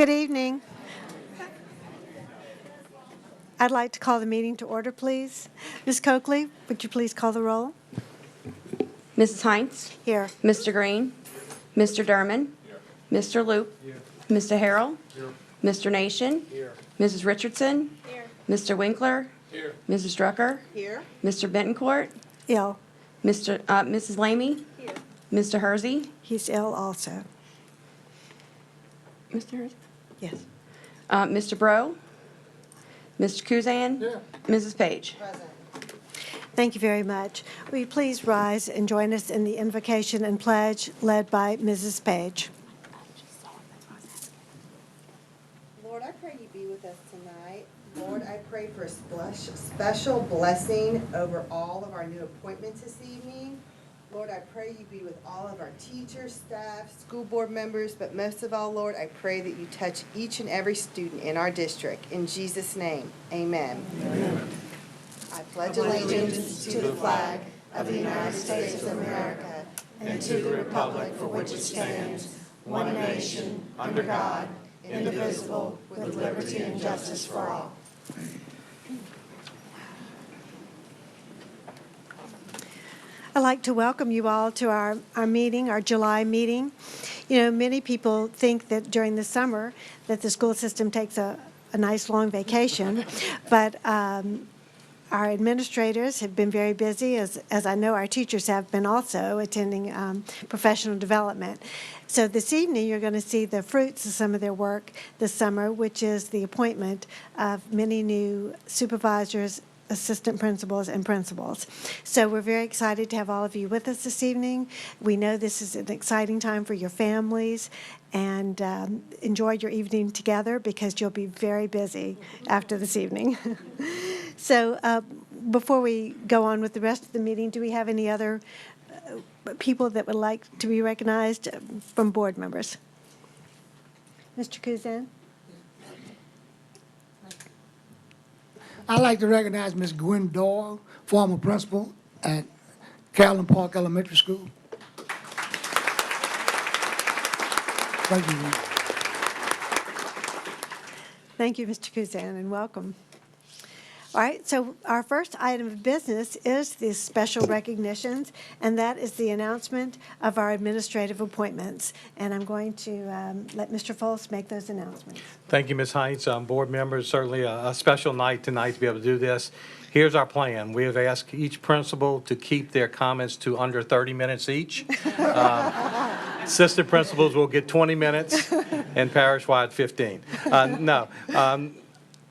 Good evening. I'd like to call the meeting to order, please. Ms. Coakley, would you please call the roll? Mrs. Heinz? Here. Mr. Green? Mr. Derman? Mr. Loop? Mr. Harrell? Mr. Nation? Mrs. Richardson? Mr. Winkler? Mrs. Drucker? Here. Mr. Bentoncourt? Ill. Mrs. Lamy? Mr. Hersey? He's ill also. Mr. Hersey? Yes. Mr. Bro? Mr. Kuzan? Mrs. Page? Present. Thank you very much. Will you please rise and join us in the invocation and pledge led by Mrs. Page? Lord, I pray you be with us tonight. Lord, I pray for a special blessing over all of our new appointments this evening. Lord, I pray you be with all of our teachers, staff, school board members, but most of all, Lord, I pray that you touch each and every student in our district. In Jesus' name, amen. Amen. I pledge allegiance to the flag of the United States of America and to the republic for which it stands, one nation, under God, indivisible, with liberty and justice for all. I'd like to welcome you all to our meeting, our July meeting. You know, many people think that during the summer that the school system takes a nice long vacation, but our administrators have been very busy, as I know our teachers have been also attending professional development. So this evening, you're going to see the fruits of some of their work this summer, which is the appointment of many new supervisors, assistant principals, and principals. So we're very excited to have all of you with us this evening. We know this is an exciting time for your families, and enjoy your evening together because you'll be very busy after this evening. So before we go on with the rest of the meeting, do we have any other people that would like to be recognized from board members? Mr. Kuzan? I'd like to recognize Ms. Gwen Doyle, former principal at Carolyn Park Elementary School. Thank you. Thank you, Mr. Kuzan, and welcome. All right, so our first item of business is the special recognitions, and that is the announcement of our administrative appointments. And I'm going to let Mr. Foltz make those announcements. Thank you, Ms. Heinz. Board members, certainly a special night tonight to be able to do this. Here's our plan. We have asked each principal to keep their comments to under 30 minutes each. Assistant principals will get 20 minutes, and parish-wide 15.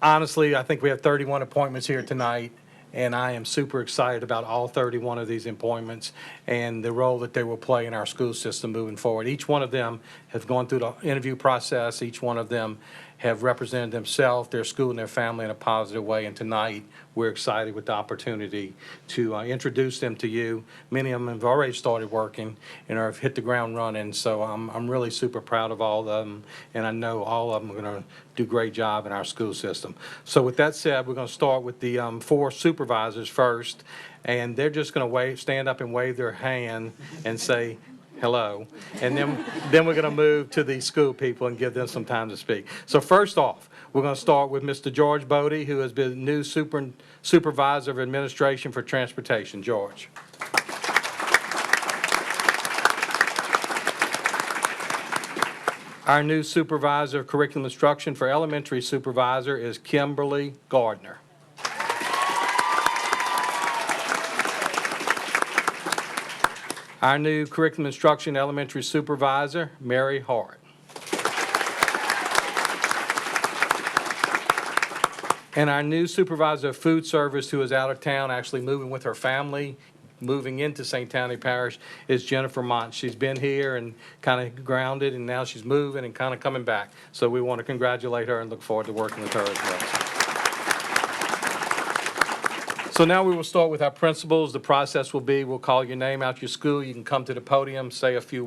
Honestly, I think we have 31 appointments here tonight, and I am super excited about all 31 of these appointments and the role that they will play in our school system moving forward. Each one of them has gone through the interview process. Each one of them have represented themselves, their school, and their family in a positive way. And tonight, we're excited with the opportunity to introduce them to you. Many of them have already started working and have hit the ground running. So I'm really super proud of all of them, and I know all of them are going to do a great job in our school system. So with that said, we're going to start with the 4 supervisors first, and they're just going to stand up and wave their hand and say hello, and then we're going to move to the school people and give them some time to speak. So first off, we're going to start with Mr. George Bodie, who has been new supervisor of administration for transportation. George. Our new supervisor of curriculum instruction for elementary supervisor is Kimberly Gardner. Our new curriculum instruction elementary supervisor, Mary Hart. And our new supervisor of food service, who is out of town, actually moving with her family, moving into St. Tammany Parish, is Jennifer Mont. She's been here and kind of grounded, and now she's moving and kind of coming back. So we want to congratulate her and look forward to working with her as well. So now we will start with our principals. The process will be, we'll call your name out your school. You can come to the podium, say a few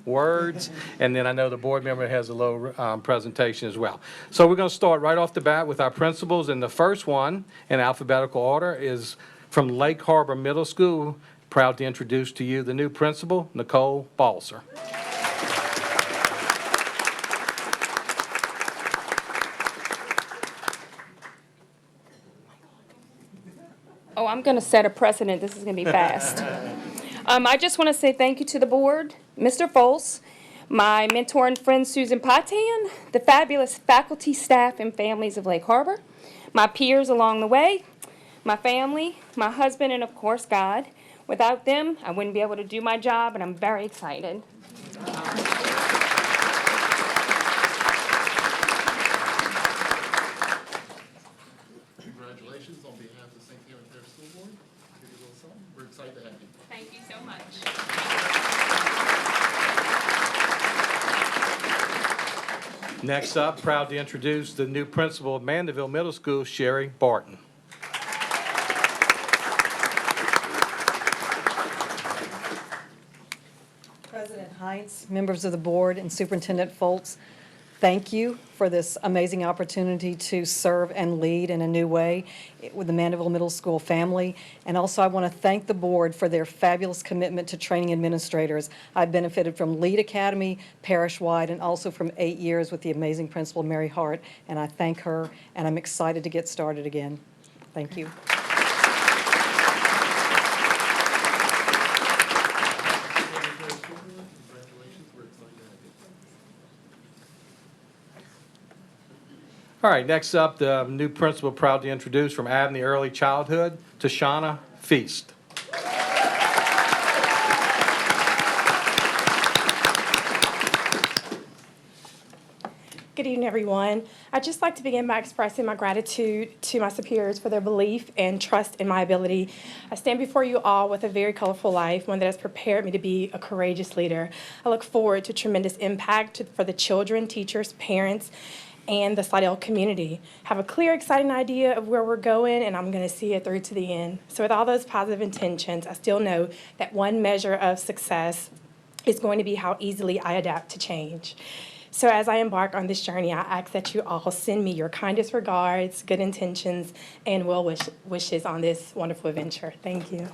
words, and then I know the board member has a little presentation as well. So we're going to start right off the bat with our principals, and the first one in alphabetical order is from Lake Harbor Middle School. Proud to introduce to you the new principal, Nicole Balser. I'm going to set a precedent. This is going to be fast. I just want to say thank you to the board, Mr. Foles, my mentor and friend Susan Patan, the fabulous faculty, staff, and families of Lake Harbor, my peers along the way, my family, my husband, and of course God. Without them, I wouldn't be able to do my job, and I'm very excited. Congratulations on behalf of the St. Tammany Parish School Board. Give you a little something. We're excited to have you. Thank you so much. Next up, proud to introduce the new principal of Mandeville Middle School, Sherry Barton. President Heinz, members of the board, and Superintendent Foltz, thank you for this amazing opportunity to serve and lead in a new way with the Mandeville Middle School family. And also, I want to thank the board for their fabulous commitment to training administrators. I've benefited from Lead Academy, Parish-wide, and also from 8 years with the amazing principal, Mary Hart, and I thank her, and I'm excited to get started again. Thank you. Congratulations. We're excited to have you. All right, next up, the new principal, proud to introduce from Abney Early Childhood, Tashana Feast. Good evening, everyone. I'd just like to begin by expressing my gratitude to my superiors for their belief and trust in my ability. I stand before you all with a very colorful life, one that has prepared me to be a courageous leader. I look forward to tremendous impact for the children, teachers, parents, and the Slidell community. Have a clear, exciting idea of where we're going, and I'm going to see it through to the end. So with all those positive intentions, I still know that one measure of success is going to be how easily I adapt to change. So as I embark on this journey, I ask that you all send me your kindest regards, good intentions, and well wishes on this wonderful adventure. Thank you.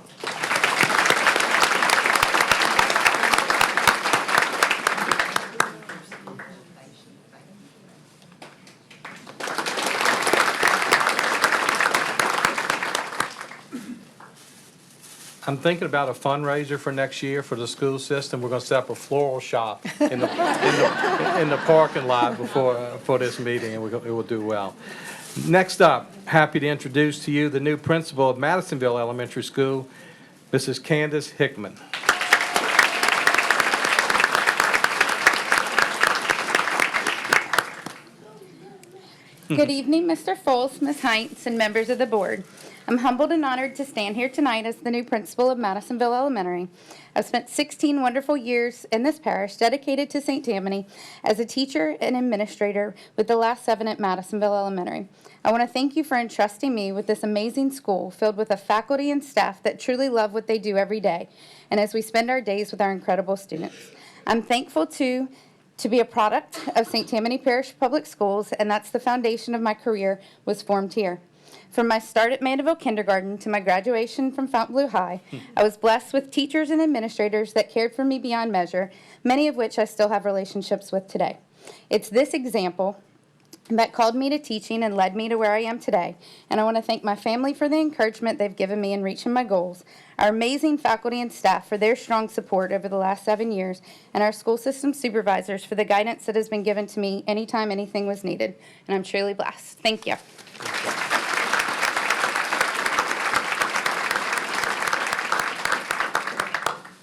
I'm thinking about a fundraiser for next year for the school system. We're going to set up a floral shop in the parking lot for this meeting, and it will do well. Next up, happy to introduce to you the new principal of Madisonville Elementary School, Mrs. Candace Hickman. Good evening, Mr. Foles, Ms. Heinz, and members of the board. I'm humbled and honored to stand here tonight as the new principal of Madisonville Elementary. I've spent 16 wonderful years in this parish dedicated to St. Tammany as a teacher and administrator, with the last 7 at Madisonville Elementary. I want to thank you for entrusting me with this amazing school filled with a faculty and staff that truly love what they do every day, and as we spend our days with our incredible students. I'm thankful to be a product of St. Tammany Parish Public Schools, and that's the foundation of my career was formed here. From my start at Mandeville Kindergarten to my graduation from Fontainebleau High, I was blessed with teachers and administrators that cared for me beyond measure, many of which I still have relationships with today. It's this example that called me to teaching and led me to where I am today, and I want to thank my family for the encouragement they've given me in reaching my goals, our amazing faculty and staff for their strong support over the last 7 years, and our school system supervisors for the guidance that has been given to me anytime anything was needed, and I'm truly blessed. Thank you.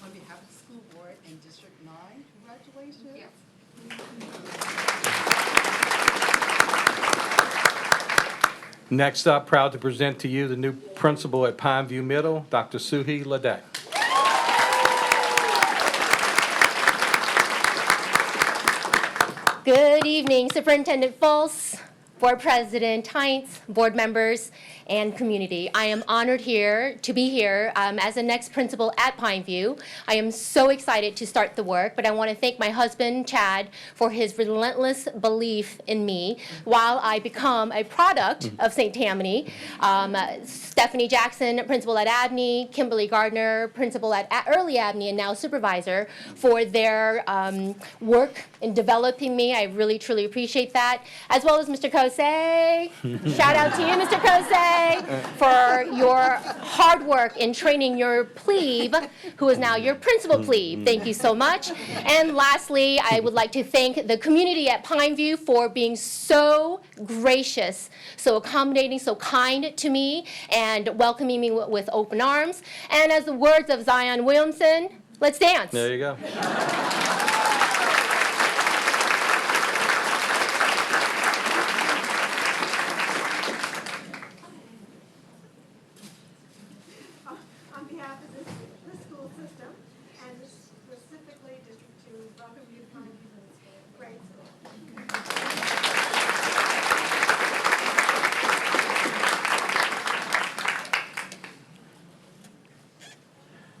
On behalf of the school board and District 9, congratulations. Next up, proud to present to you the new principal at Pineview Middle, Dr. Suhi Ladek. Good evening, Superintendent Foles, Board President Heinz, board members, and community. I am honored to be here as the next principal at Pineview. I am so excited to start the work, but I want to thank my husband, Chad, for his relentless belief in me while I become a product of St. Tammany. Stephanie Jackson, principal at Abney, Kimberly Gardner, principal at Early Abney, and now supervisor, for their work in developing me. I really, truly appreciate that, as well as Mr. Kosei. Shout out to you, Mr. Kosei, for your hard work in training your plebe, who is now your principal plebe. Thank you so much. And lastly, I would like to thank the community at Pineview for being so gracious, so accommodating, so kind to me, and welcoming me with open arms. And as the words of Zion Williamson, let's dance. There you go. On behalf of the school system and specifically District 2, welcome you to Pineview Middle School. Great school.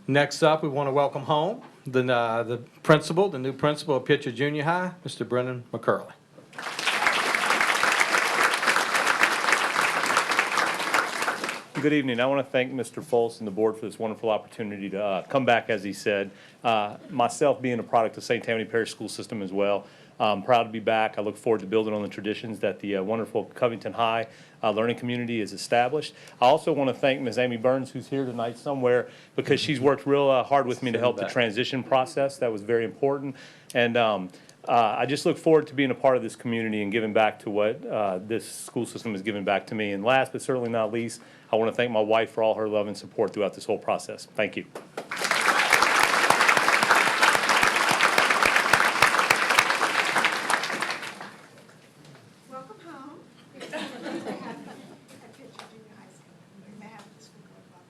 Next up, we want to welcome home the principal, the new principal of Pitcher Junior High, Mr. Brennan McCurley. Good evening. I want to thank Mr. Foltz and the board for this wonderful opportunity to come back, as he said. Myself being a product of St. Tammany Parish School System as well, I'm proud to be back. I look forward to building on the traditions that the wonderful Covington High learning community has established. I also want to thank Ms. Amy Burns, who's here tonight somewhere, because she's worked real hard with me to help the transition process. That was very important. And I just look forward to being a part of this community and giving back to what this school system has given back to me. And last but certainly not least, I want to thank my wife for all her love and support throughout this whole process. Thank you. Welcome home. At Pitcher Junior High School. On behalf of the school board, welcome.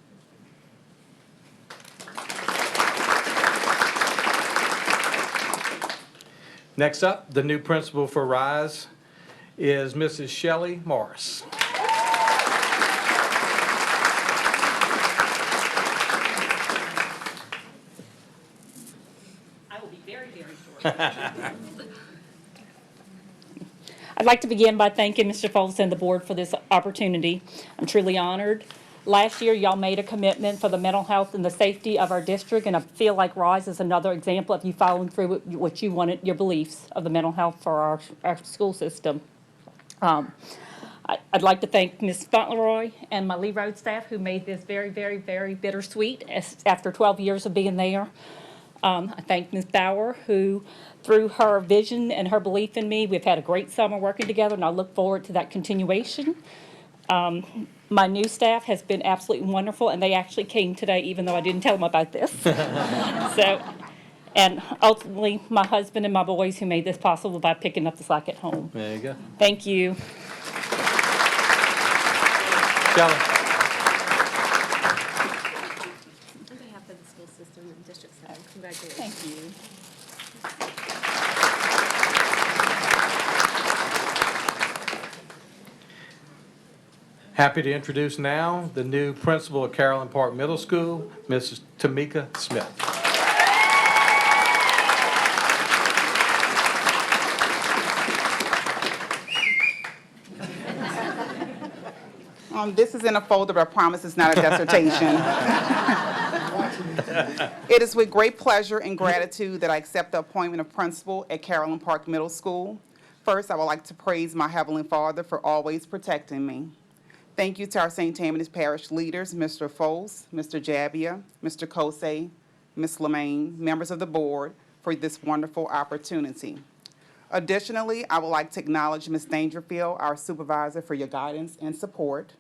Next up, the new principal for RISE is Mrs. Shelley Morris. I will be very, very short. I'd like to begin by thanking Mr. Foltz and the board for this opportunity. I'm truly honored. Last year, y'all made a commitment for the mental health and the safety of our district, and I feel like RISE is another example of you following through with what you wanted, your beliefs of the mental health for our school system. I'd like to thank Ms. Fauntleroy and my Lee Road staff who made this very, very, very bittersweet after 12 years of being there. I thank Ms. Bauer, who, through her vision and her belief in me, we've had a great summer working together, and I look forward to that continuation. My new staff has been absolutely wonderful, and they actually came today, even though I didn't tell them about this. And ultimately, my husband and my boys who made this possible by picking up the slack at home. There you go. Thank you. Shelley. On behalf of the school system and District 7, congratulations. Thank you. Happy to introduce now the new principal of Carolyn Park Middle School, Mrs. Tamika Smith. This is in a folder, but I promise it's not a dissertation. It is with great pleasure and gratitude that I accept the appointment of principal at Carolyn Park Middle School. First, I would like to praise my Heavenly Father for always protecting me. Thank you to our St. Tammany's Parish leaders, Mr. Foltz, Mr. Jabbia, Mr. Kosei, Ms. Lemaine, members of the board, for this wonderful opportunity. Additionally, I would like to acknowledge Ms. Dangerfield, our supervisor, for your guidance and support.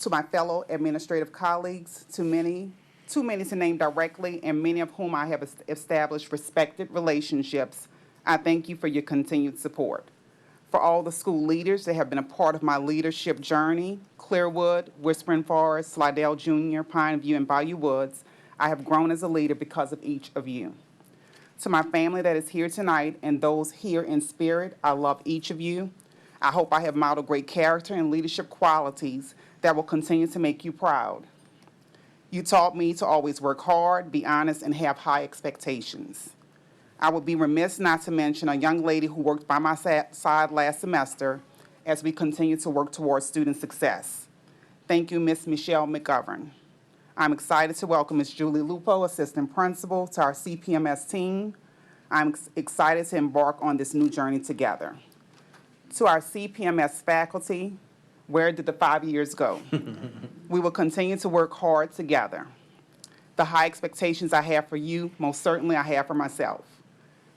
To my fellow administrative colleagues, too many to name directly, and many of whom I have established respected relationships, I thank you for your continued support. For all the school leaders that have been a part of my leadership journey, Clearwood, Whispering Forest, Slidell Junior, Pineview, and Bayou Woods, I have grown as a leader because of each of you. To my family that is here tonight and those here in spirit, I love each of you. I hope I have modeled great character and leadership qualities that will continue to make you proud. You taught me to always work hard, be honest, and have high expectations. I would be remiss not to mention a young lady who worked by my side last semester as we continue to work towards student success. Thank you, Ms. Michelle McGovern. I'm excited to welcome Ms. Julie Lupo, Assistant Principal, to our CPMS team. I'm excited to embark on this new journey together. To our CPMS faculty, where did the 5 years go? We will continue to work hard together. The high expectations I have for you, most certainly I have for myself.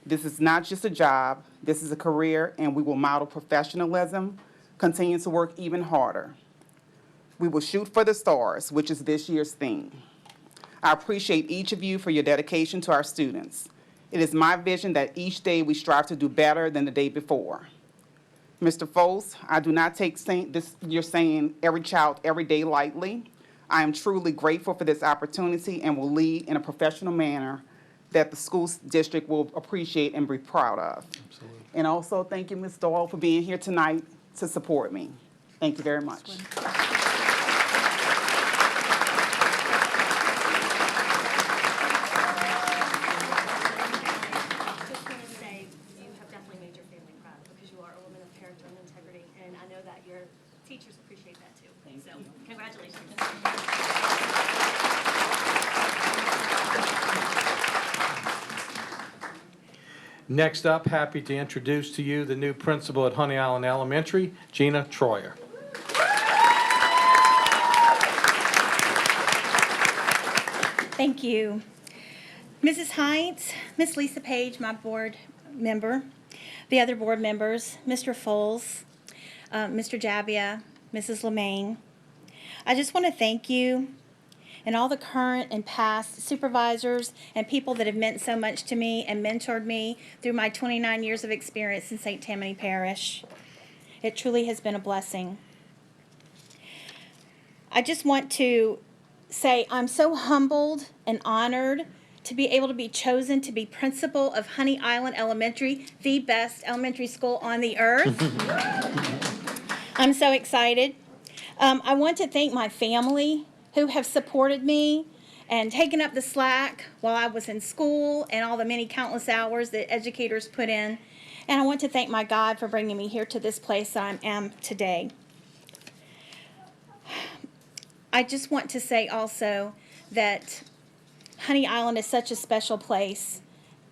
This is not just a job, this is a career, and we will model professionalism, continue to work even harder. We will shoot for the stars, which is this year's theme. I appreciate each of you for your dedication to our students. It is my vision that each day we strive to do better than the day before. Mr. Foles, I do not take you're saying every child every day lightly. I am truly grateful for this opportunity and will lead in a professional manner that the school district will appreciate and be proud of. Absolutely. And also, thank you, Ms. Doyle, for being here tonight to support me. Thank you very much. Just want to say, you have definitely made your family proud because you are a woman of character and integrity, and I know that your teachers appreciate that too. So, congratulations. Next up, happy to introduce to you the new principal at Honey Island Elementary, Gina Troyer. Thank you. Mrs. Heinz, Miss Lisa Page, my board member, the other board members, Mr. Foles, Mr. Javia, Mrs. Lemaine. I just want to thank you and all the current and past supervisors and people that have meant so much to me and mentored me through my 29 years of experience in St. Tammany Parish. It truly has been a blessing. I just want to say I'm so humbled and honored to be able to be chosen to be principal of Honey Island Elementary, the best elementary school on the earth. I'm so excited. I want to thank my family who have supported me and taken up the slack while I was in school and all the many countless hours that educators put in. And I want to thank my God for bringing me here to this place I am today. I just want to say also that Honey Island is such a special place.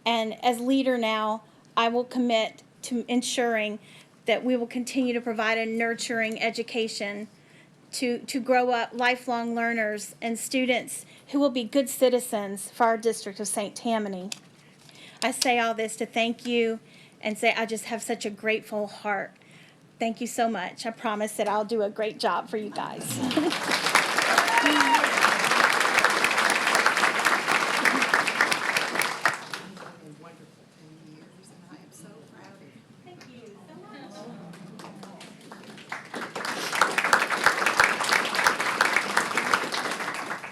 And as leader now, I will commit to ensuring that we will continue to provide a nurturing education to grow up lifelong learners and students who will be good citizens for our district of St. Tammany. I say all this to thank you and say I just have such a grateful heart. Thank you so much. I promise that I'll do a great job for you guys.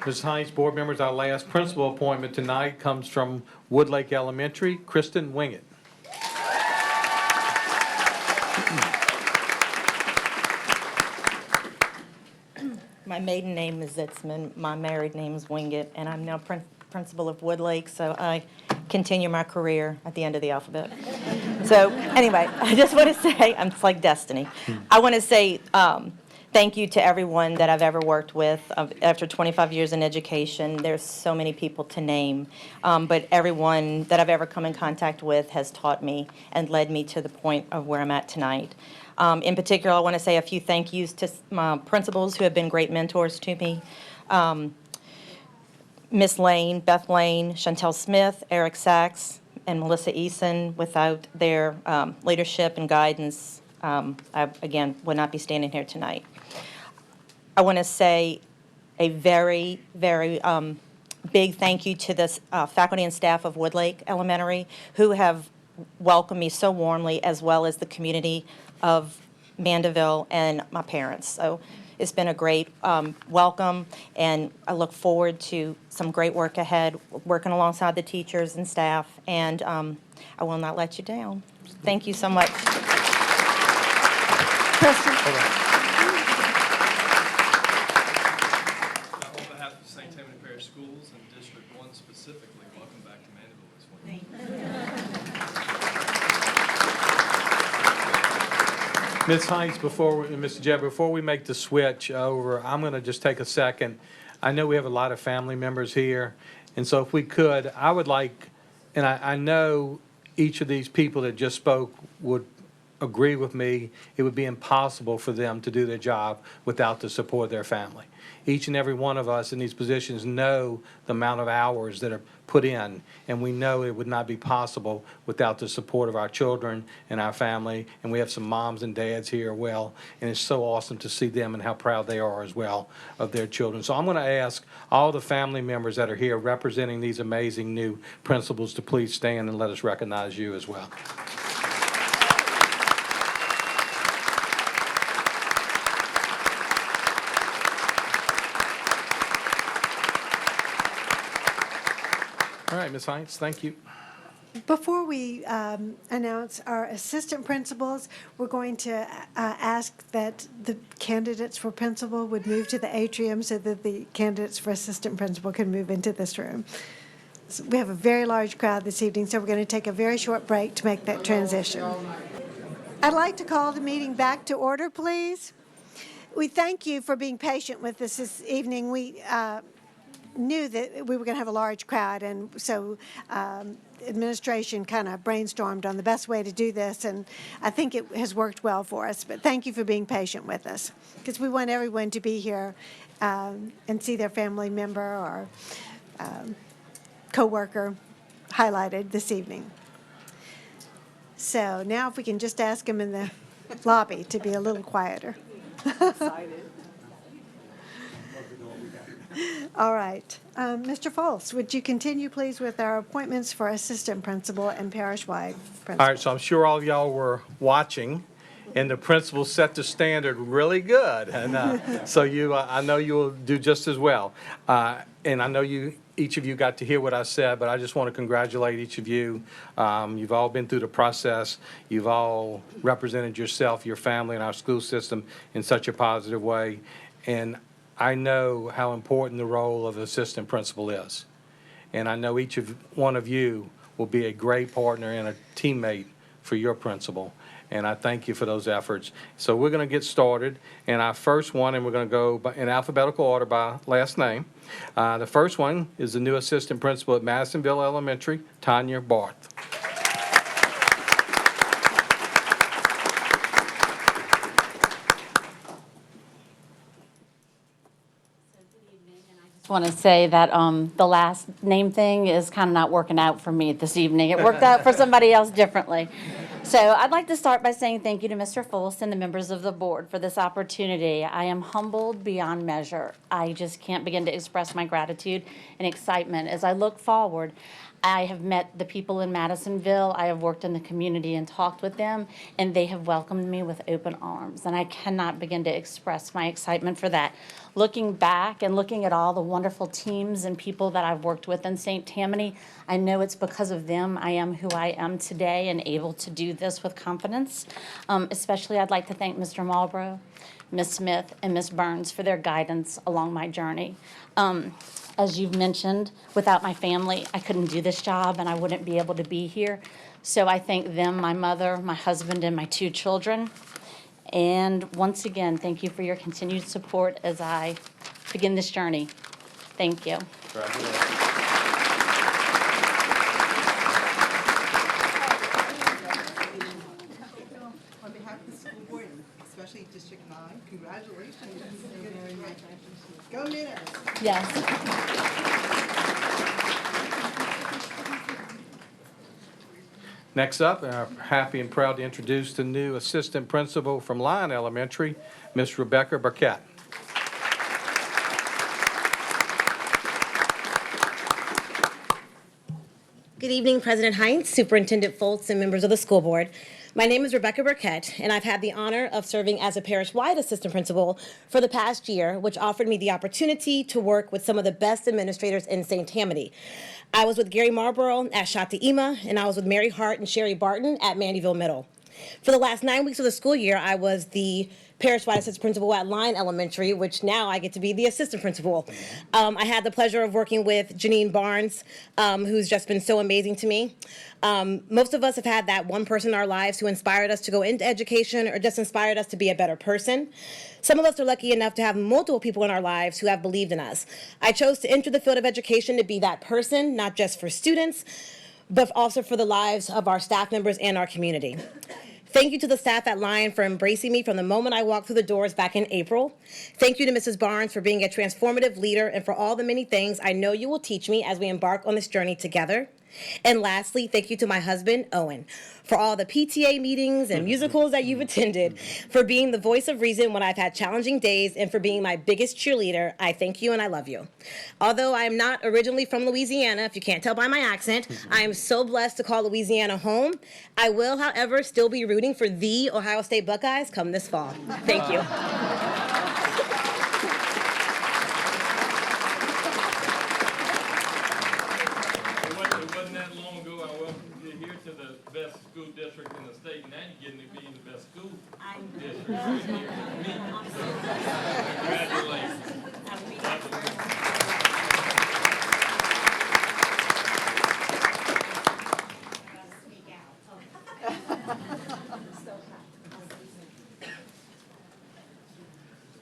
Ms. Hines, board members, our last principal appointment tonight comes from Woodlake Elementary, Kristen Wingett. My maiden name is Zitzman, my married name is Wingett, and I'm now principal of Woodlake, so I continue my career at the end of the alphabet. So anyway, I just want to say, it's like destiny. I want to say thank you to everyone that I've ever worked with. After 25 years in education, there's so many people to name, but everyone that I've ever come in contact with has taught me and led me to the point of where I'm at tonight. In particular, I want to say a few thank yous to my principals who have been great mentors to me. Miss Lane, Beth Lane, Chantel Smith, Eric Sachs, and Melissa Eason. Without their leadership and guidance, I, again, would not be standing here tonight. I want to say a very, very big thank you to the faculty and staff of Woodlake Elementary who have welcomed me so warmly, as well as the community of Mandeville and my parents. So it's been a great welcome, and I look forward to some great work ahead, working alongside the teachers and staff, and I will not let you down. Thank you so much. On behalf of St. Tammany Parish Schools and District 1 specifically, welcome back to Mandeville this morning. Ms. Hines, Mr. Jebb, before we make the switch over, I'm going to just take a second. I know we have a lot of family members here, and so if we could, I would like, and I know each of these people that just spoke would agree with me, it would be impossible for them to do their job without the support of their family. Each and every one of us in these positions know the amount of hours that are put in, and we know it would not be possible without the support of our children and our family, and we have some moms and dads here as well, and it's so awesome to see them and how proud they are as well of their children. So I'm going to ask all the family members that are here representing these amazing new principals to please stand and let us recognize you as well. All right, Ms. Heinz, thank you. Before we announce our assistant principals, we're going to ask that the candidates for principal would move to the atrium so that the candidates for assistant principal can move into this room. So we have a very large crowd this evening, so we're going to take a very short break to make that transition. I'd like to call the meeting back to order, please. We thank you for being patient with us this evening. We knew that we were going to have a large crowd, and so administration kind of brainstormed on the best way to do this, and I think it has worked well for us. But thank you for being patient with us, because we want everyone to be here and see their family member or coworker highlighted this evening. So now if we can just ask them in the lobby to be a little quieter. All right. Mr. Foltz, would you continue, please, with our appointments for assistant principal and parish-wide principal? All right, so I'm sure all of y'all were watching, and the principal set the standard really good. And so I know you will do just as well. And I know each of you got to hear what I said, but I just want to congratulate each of you. You've all been through the process. You've all represented yourself, your family, and our school system in such a positive way. And I know how important the role of assistant principal is. And I know each one of you will be a great partner and a teammate for your principal. And I thank you for those efforts. So we're going to get started. And our first one, and we're going to go in alphabetical order by last name. The first one is the new assistant principal at Madisonville Elementary, Tanya Barth. I want to say that the last name thing is kind of not working out for me this evening. It worked out for somebody else differently. So I'd like to start by saying thank you to Mr. Foltz and the members of the board for this opportunity. I am humbled beyond measure. I just can't begin to express my gratitude and excitement as I look forward. I have met the people in Madisonville. I have worked in the community and talked with them, and they have welcomed me with open arms. And I cannot begin to express my excitement for that. Looking back and looking at all the wonderful teams and people that I've worked with in St. Tammany, I know it's because of them I am who I am today and able to do this with confidence. Especially I'd like to thank Mr. Marlborough, Ms. Smith, and Ms. Burns for their guidance along my journey. As you've mentioned, without my family, I couldn't do this job and I wouldn't be able to be here. So I thank them, my mother, my husband, and my 2 children. And once again, thank you for your continued support as I begin this journey. Thank you. On behalf of the school board, and especially District 9, congratulations. Go Knitters. Yes. Next up, I'm happy and proud to introduce the new assistant principal from Lyon Elementary, Miss Rebecca Burkett. Good evening, President Heinz, Superintendent Foltz, and members of the school board. My name is Rebecca Burkett, and I've had the honor of serving as a parish-wide assistant principal for the past year, which offered me the opportunity to work with some of the best administrators in St. Tammany. I was with Gary Marlborough at Shataima, and I was with Mary Hart and Sherry Barton at Mandyville Middle. For the last 9 weeks of the school year, I was the parish-wide assistant principal at Lyon Elementary, which now I get to be the assistant principal. I had the pleasure of working with Janine Barnes, who's just been so amazing to me. Most of us have had that one person in our lives who inspired us to go into education or just inspired us to be a better person. Some of us are lucky enough to have multiple people in our lives who have believed in us. I chose to enter the field of education to be that person, not just for students, but also for the lives of our staff members and our community. Thank you to the staff at Lion for embracing me from the moment I walked through the doors back in April. Thank you to Mrs. Barnes for being a transformative leader and for all the many things I know you will teach me as we embark on this journey together. And lastly, thank you to my husband, Owen, for all the PTA meetings and musicals that you've attended, for being the voice of reason when I've had challenging days, and for being my biggest cheerleader. I thank you and I love you. Although I am not originally from Louisiana, if you can't tell by my accent, I am so blessed to call Louisiana home. I will, however, still be rooting for the Ohio State Buckeyes come this fall. Thank you. It wasn't that long ago, I welcomed you here to the best school district in the state, and now you're getting to be in the best school district. Congratulations.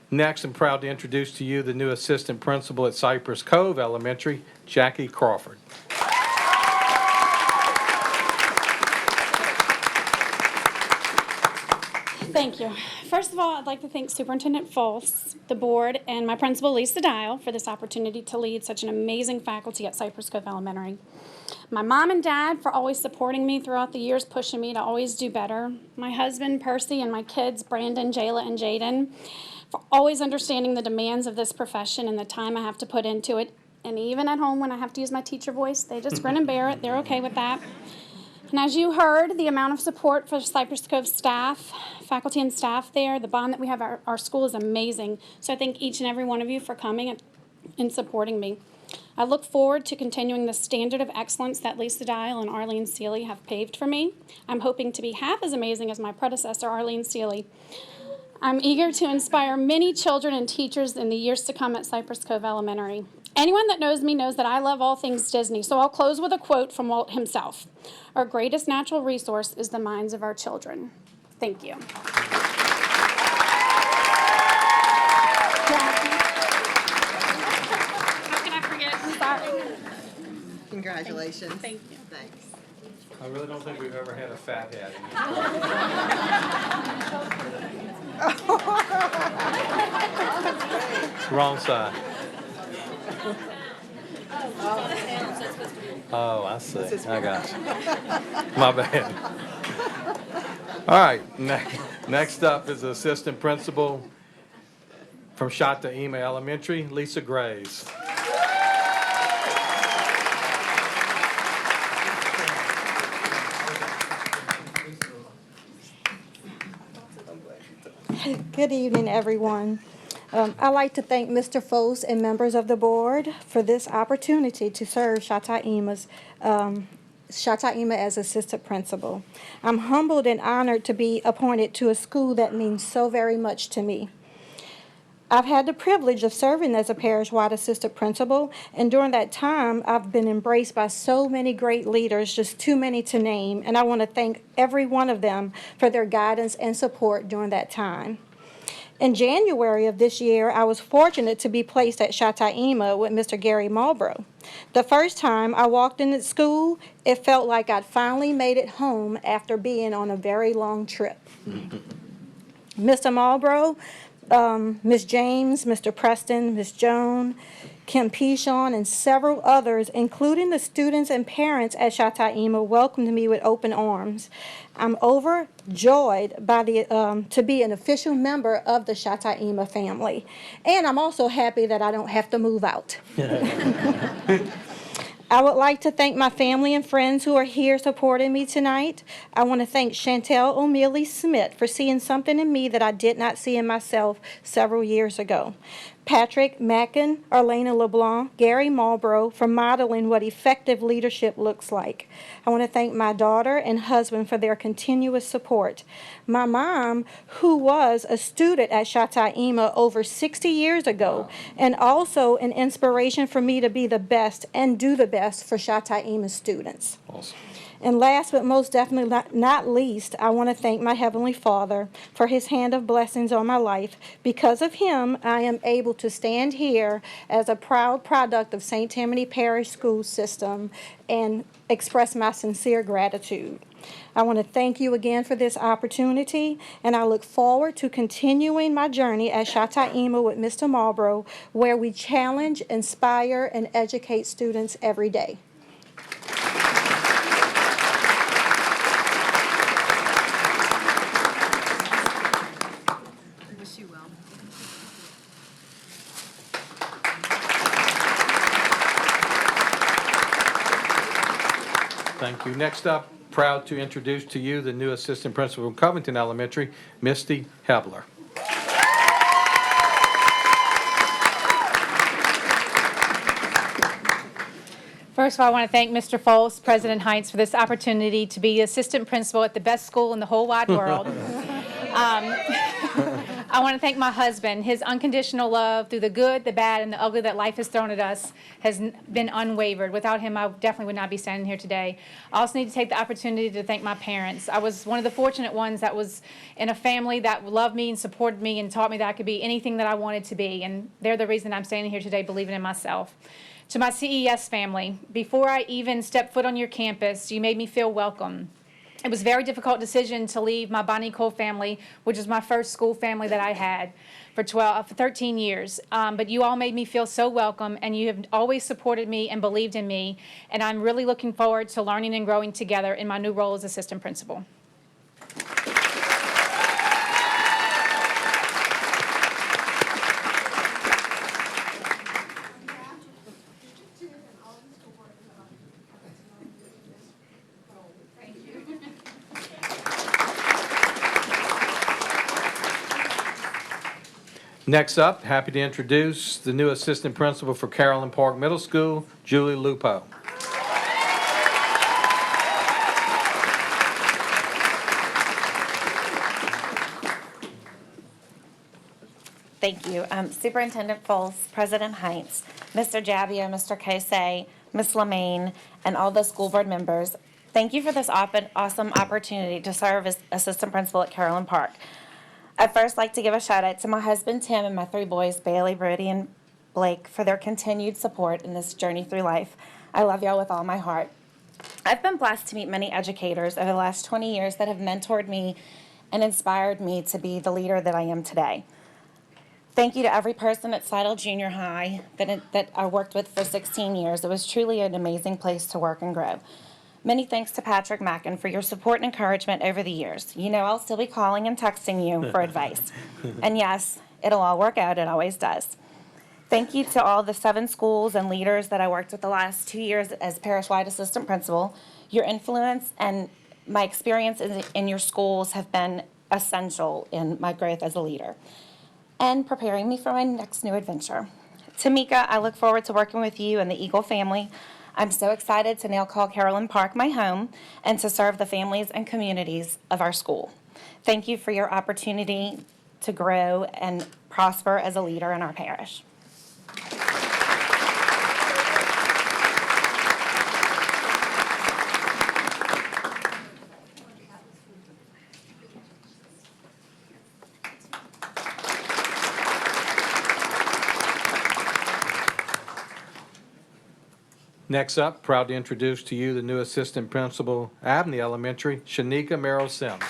Next, I'm proud to introduce to you the new assistant principal at Cypress Cove Elementary, Jackie Crawford. Thank you. First of all, I'd like to thank Superintendent Fultz, the board, and my principal, Lisa Dial, for this opportunity to lead such an amazing faculty at Cypress Cove Elementary. My mom and dad for always supporting me throughout the years, pushing me to always do better. My husband, Percy, and my kids, Brandon, Jayla, and Jaden, for always understanding the demands of this profession and the time I have to put into it. And even at home when I have to use my teacher voice, they just grin and bear it. They're okay with that. And as you heard, the amount of support for Cypress Cove staff, faculty and staff there, the bond that we have at our school is amazing. So I thank each and every one of you for coming and supporting me. I look forward to continuing the standard of excellence that Lisa Dial and Arlene Seeley have paved for me. I'm hoping to be half as amazing as my predecessor, Arlene Seeley. I'm eager to inspire many children and teachers in the years to come at Cypress Cove Elementary. Anyone that knows me knows that I love all things Disney, so I'll close with a quote from Walt himself. Our greatest natural resource is the minds of our children. Thank you. How can I forget? I'm sorry. Congratulations. Thank you. Thanks. I really don't think we've ever had a fat hat. Wrong side. Oh, I see. I got you. My bad. All right. Next up is the assistant principal from Shataima Elementary, Lisa Graves. Good evening, everyone. I'd like to thank Mr. Foles and members of the board for this opportunity to serve Shataima as assistant principal. I'm humbled and honored to be appointed to a school that means so very much to me. I've had the privilege of serving as a parish-wide assistant principal, and during that time, I've been embraced by so many great leaders, just too many to name, and I want to thank every one of them for their guidance and support during that time. In January of this year, I was fortunate to be placed at Shataima with Mr. Gary Marlborough. The first time I walked into school, it felt like I'd finally made it home after being on a very long trip. Mr. Marlborough, Ms. James, Mr. Preston, Ms. Joan, Kim Pichon, and several others, including the students and parents at Shataima, welcomed me with open arms. I'm overjoyed by to be an official member of the Shataima family, and I'm also happy that I don't have to move out. I would like to thank my family and friends who are here supporting me tonight. I want to thank Chantel O'Mealy Smith for seeing something in me that I did not see in myself several years ago. Patrick Mackin, Arlena LeBlanc, Gary Marlborough for modeling what effective leadership looks like. I want to thank my daughter and husband for their continuous support. My mom, who was a student at Shataima over 60 years ago, and also an inspiration for me to be the best and do the best for Shataima students. Awesome. And last but most definitely not least, I want to thank my Heavenly Father for his hand of blessings on my life. Because of him, I am able to stand here as a proud product of St. Tammany Parish School System and express my sincere gratitude. I want to thank you again for this opportunity, and I look forward to continuing my journey at Shata'ima with Mr. Marlborough, where we challenge, inspire, and educate students every day. Wish you well. Thank you. Next up, proud to introduce to you the new assistant principal of Covington Elementary, Misty Hebler. First of all, I want to thank Mr. Foles, President Heinz, for this opportunity to be assistant principal at the best school in the whole wide world. I want to thank my husband. His unconditional love through the good, the bad, and the ugly that life has thrown at us has been unwavered. Without him, I definitely would not be standing here today. I also need to take the opportunity to thank my parents. I was one of the fortunate ones that was in a family that loved me and supported me and taught me that I could be anything that I wanted to be, and they're the reason I'm standing here today believing in myself. To my CES family, before I even stepped foot on your campus, you made me feel welcome. It was a very difficult decision to leave my Bonnie Cole family, which is my first school family that I had for 13 years. But you all made me feel so welcome, and you have always supported me and believed in me. And I'm really looking forward to learning and growing together in my new role as assistant principal. Next up, happy to introduce the new assistant principal for Carolyn Park Middle School, Julie Lupo. Thank you. Superintendent Foles, President Heinz, Mr. Jabbia, Mr. Kosei, Ms. Lemaine, and all the school board members, thank you for this awesome opportunity to serve as assistant principal at Carolyn Park. I'd first like to give a shout out to my husband, Tim, and my 3 boys, Bailey, Brody, and Blake, for their continued support in this journey through life. I love y'all with all my heart. I've been blessed to meet many educators over the last 20 years that have mentored me and inspired me to be the leader that I am today. Thank you to every person at Seidel Junior High that I worked with for 16 years. It was truly an amazing place to work and grow. Many thanks to Patrick Mackin for your support and encouragement over the years. You know I'll still be calling and texting you for advice. And yes, it'll all work out. It always does. Thank you to all the 7 schools and leaders that I worked with the last 2 years as parish-wide assistant principal. Your influence and my experience in your schools have been essential in my growth as a leader and preparing me for my next new adventure. Tamika, I look forward to working with you and the Eagle family. I'm so excited to now call Carolyn Park my home and to serve the families and communities of our school. Thank you for your opportunity to grow and prosper as a leader in our parish. Next up, proud to introduce to you the new assistant principal, Abney Elementary, Shanika Merrill Sims.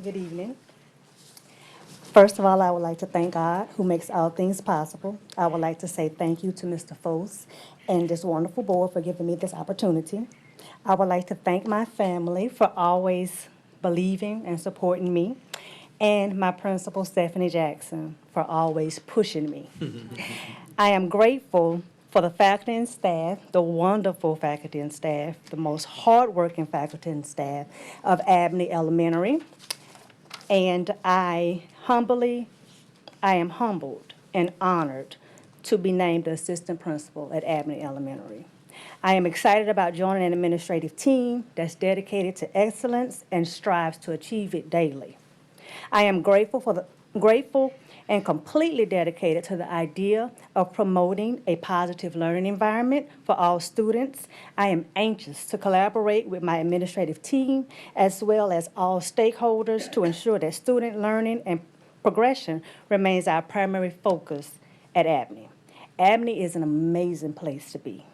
Good evening. First of all, I would like to thank God who makes all things possible. I would like to say thank you to Mr. Foles and this wonderful board for giving me this opportunity. I would like to thank my family for always believing and supporting me, and my principal, Stephanie Jackson, for always pushing me. I am grateful for the faculty and staff, the wonderful faculty and staff, the most hardworking faculty and staff of Abney Elementary. And I am humbled and honored to be named the assistant principal at Abney Elementary. I am excited about joining an administrative team that's dedicated to excellence and strives to achieve it daily. I am grateful and completely dedicated to the idea of promoting a positive learning environment for all students. I am anxious to collaborate with my administrative team as well as all stakeholders to ensure that student learning and progression remains our primary focus at Abney. Abney is an amazing place to be.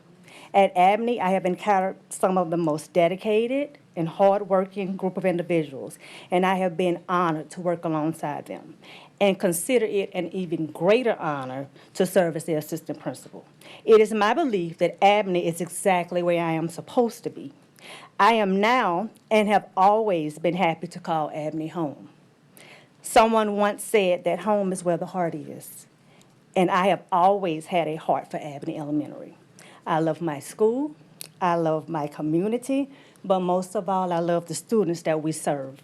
At Abney, I have encountered some of the most dedicated and hardworking group of individuals, and I have been honored to work alongside them and consider it an even greater honor to serve as their assistant principal. It is my belief that Abney is exactly where I am supposed to be. I am now and have always been happy to call Abney home. Someone once said that home is where the heart is, and I have always had a heart for Abney Elementary. I love my school, I love my community, but most of all, I love the students that we serve,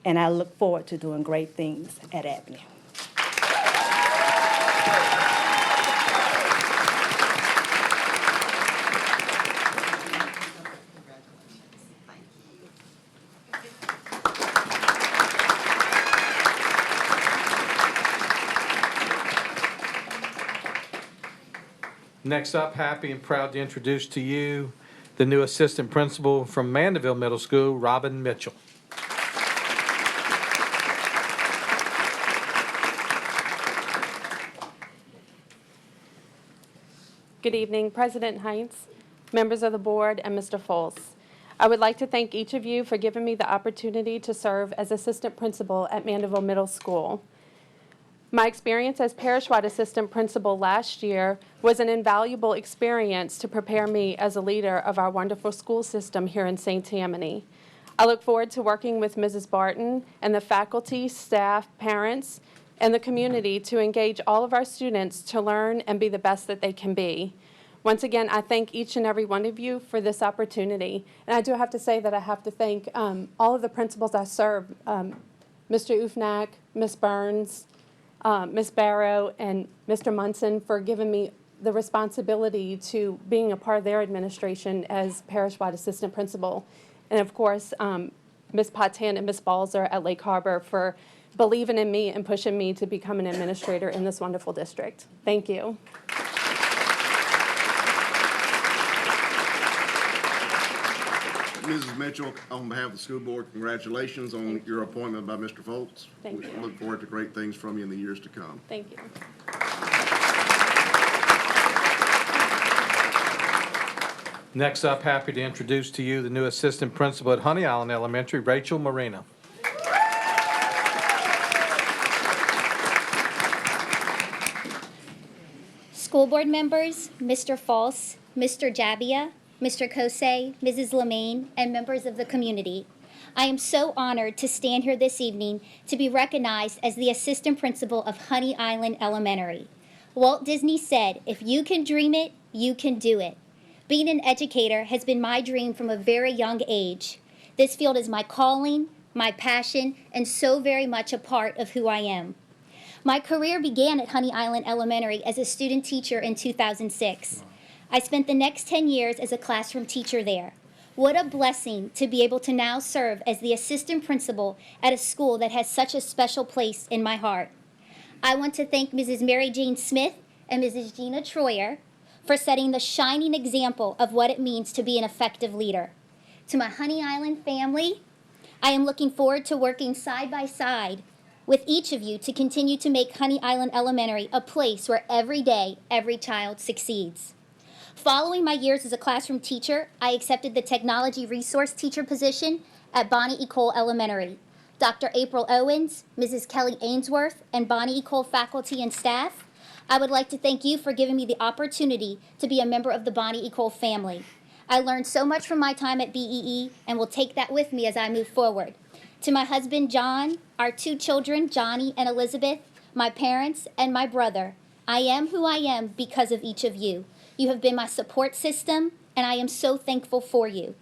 and I look forward to doing great things at Abney. Next up, happy and proud to introduce to you the new assistant principal from Mandeville Middle School, Robin Mitchell. Good evening, President Heinz, members of the board, and Mr. Foles. I would like to thank each of you for giving me the opportunity to serve as assistant principal at Mandeville Middle School. My experience as parish-wide assistant principal last year was an invaluable experience to prepare me as a leader of our wonderful school system here in St. Tammany. I look forward to working with Mrs. Barton and the faculty, staff, parents, and the community to engage all of our students to learn and be the best that they can be. Once again, I thank each and every one of you for this opportunity. And I do have to say that I have to thank all of the principals I serve, Mr. Ufnak, Ms. Burns, Ms. Barrow, and Mr. Munson for giving me the responsibility to being a part of their administration as parish-wide assistant principal. And of course, Ms. Patan and Ms. Balzer at Lake Harbor for believing in me and pushing me to become an administrator in this wonderful district. Thank you. Mrs. Mitchell, on behalf of the school board, congratulations on your appointment by Mr. Foltz. Thank you. We look forward to great things from you in the years to come. Thank you. Next up, happy to introduce to you the new assistant principal at Honey Island Elementary, Rachel Marina. School board members, Mr. False, Mr. Jabia, Mr. Kosei, Mrs. Lemaine, and members of the community. I am so honored to stand here this evening to be recognized as the assistant principal of Honey Island Elementary. Walt Disney said, "If you can dream it, you can do it." Being an educator has been my dream from a very young age. This field is my calling, my passion, and so very much a part of who I am. My career began at Honey Island Elementary as a student teacher in 2006. I spent the next 10 years as a classroom teacher there. What a blessing to be able to now serve as the assistant principal at a school that has such a special place in my heart. I want to thank Mrs. Mary Jane Smith and Mrs. Gina Troyer for setting the shining example of what it means to be an effective leader. To my Honey Island family, I am looking forward to working side by side with each of you to continue to make Honey Island Elementary a place where every day, every child succeeds. Following my years as a classroom teacher, I accepted the technology resource teacher position at Bonnie E. Cole Elementary. Dr. April Owens, Mrs. Kelly Ainsworth, and Bonnie E. Cole faculty and staff, I would like to thank you for giving me the opportunity to be a member of the Bonnie E. Cole family. I learned so much from my time at BEE and will take that with me as I move forward. To my husband, John, our 2 children, Johnny and Elizabeth, my parents, and my brother, I am who I am because of each of you. You have been my support system, and I am so thankful for you.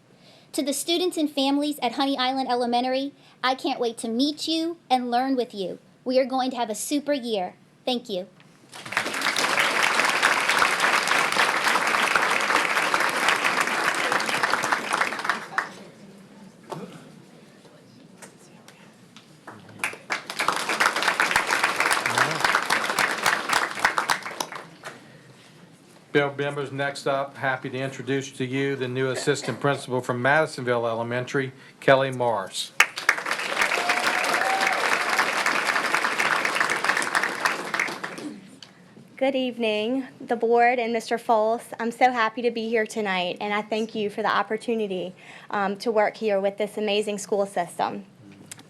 To the students and families at Honey Island Elementary, I can't wait to meet you and learn with you. We are going to have a super year. Thank you. Bill members, next up, happy to introduce to you the new assistant principal from Madisonville Elementary, Kelly Morris. Good evening, the board and Mr. Foles. I'm so happy to be here tonight, and I thank you for the opportunity to work here with this amazing school system.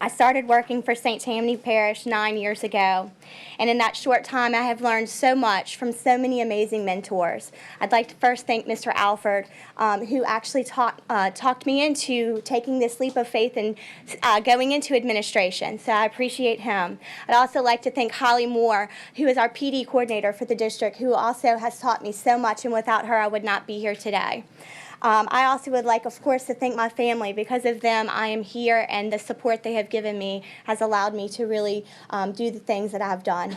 I started working for St. Tammany Parish 9 years ago, and in that short time I have learned so much from so many amazing mentors. I'd like to first thank Mr. Alford, who actually talked me into taking this leap of faith and going into administration, so I appreciate him. I'd also like to thank Holly Moore, who is our PD coordinator for the district, who also has taught me so much, and without her I would not be here today. I also would like, of course, to thank my family. Because of them, I am here, and the support they have given me has allowed me to really do the things that I've done.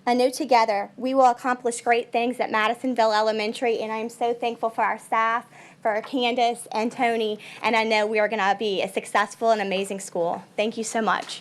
I know together we will accomplish great things at Madisonville Elementary, and I am so thankful for our staff, for Candace and Tony, and I know we are going to be a successful and amazing school. Thank you so much.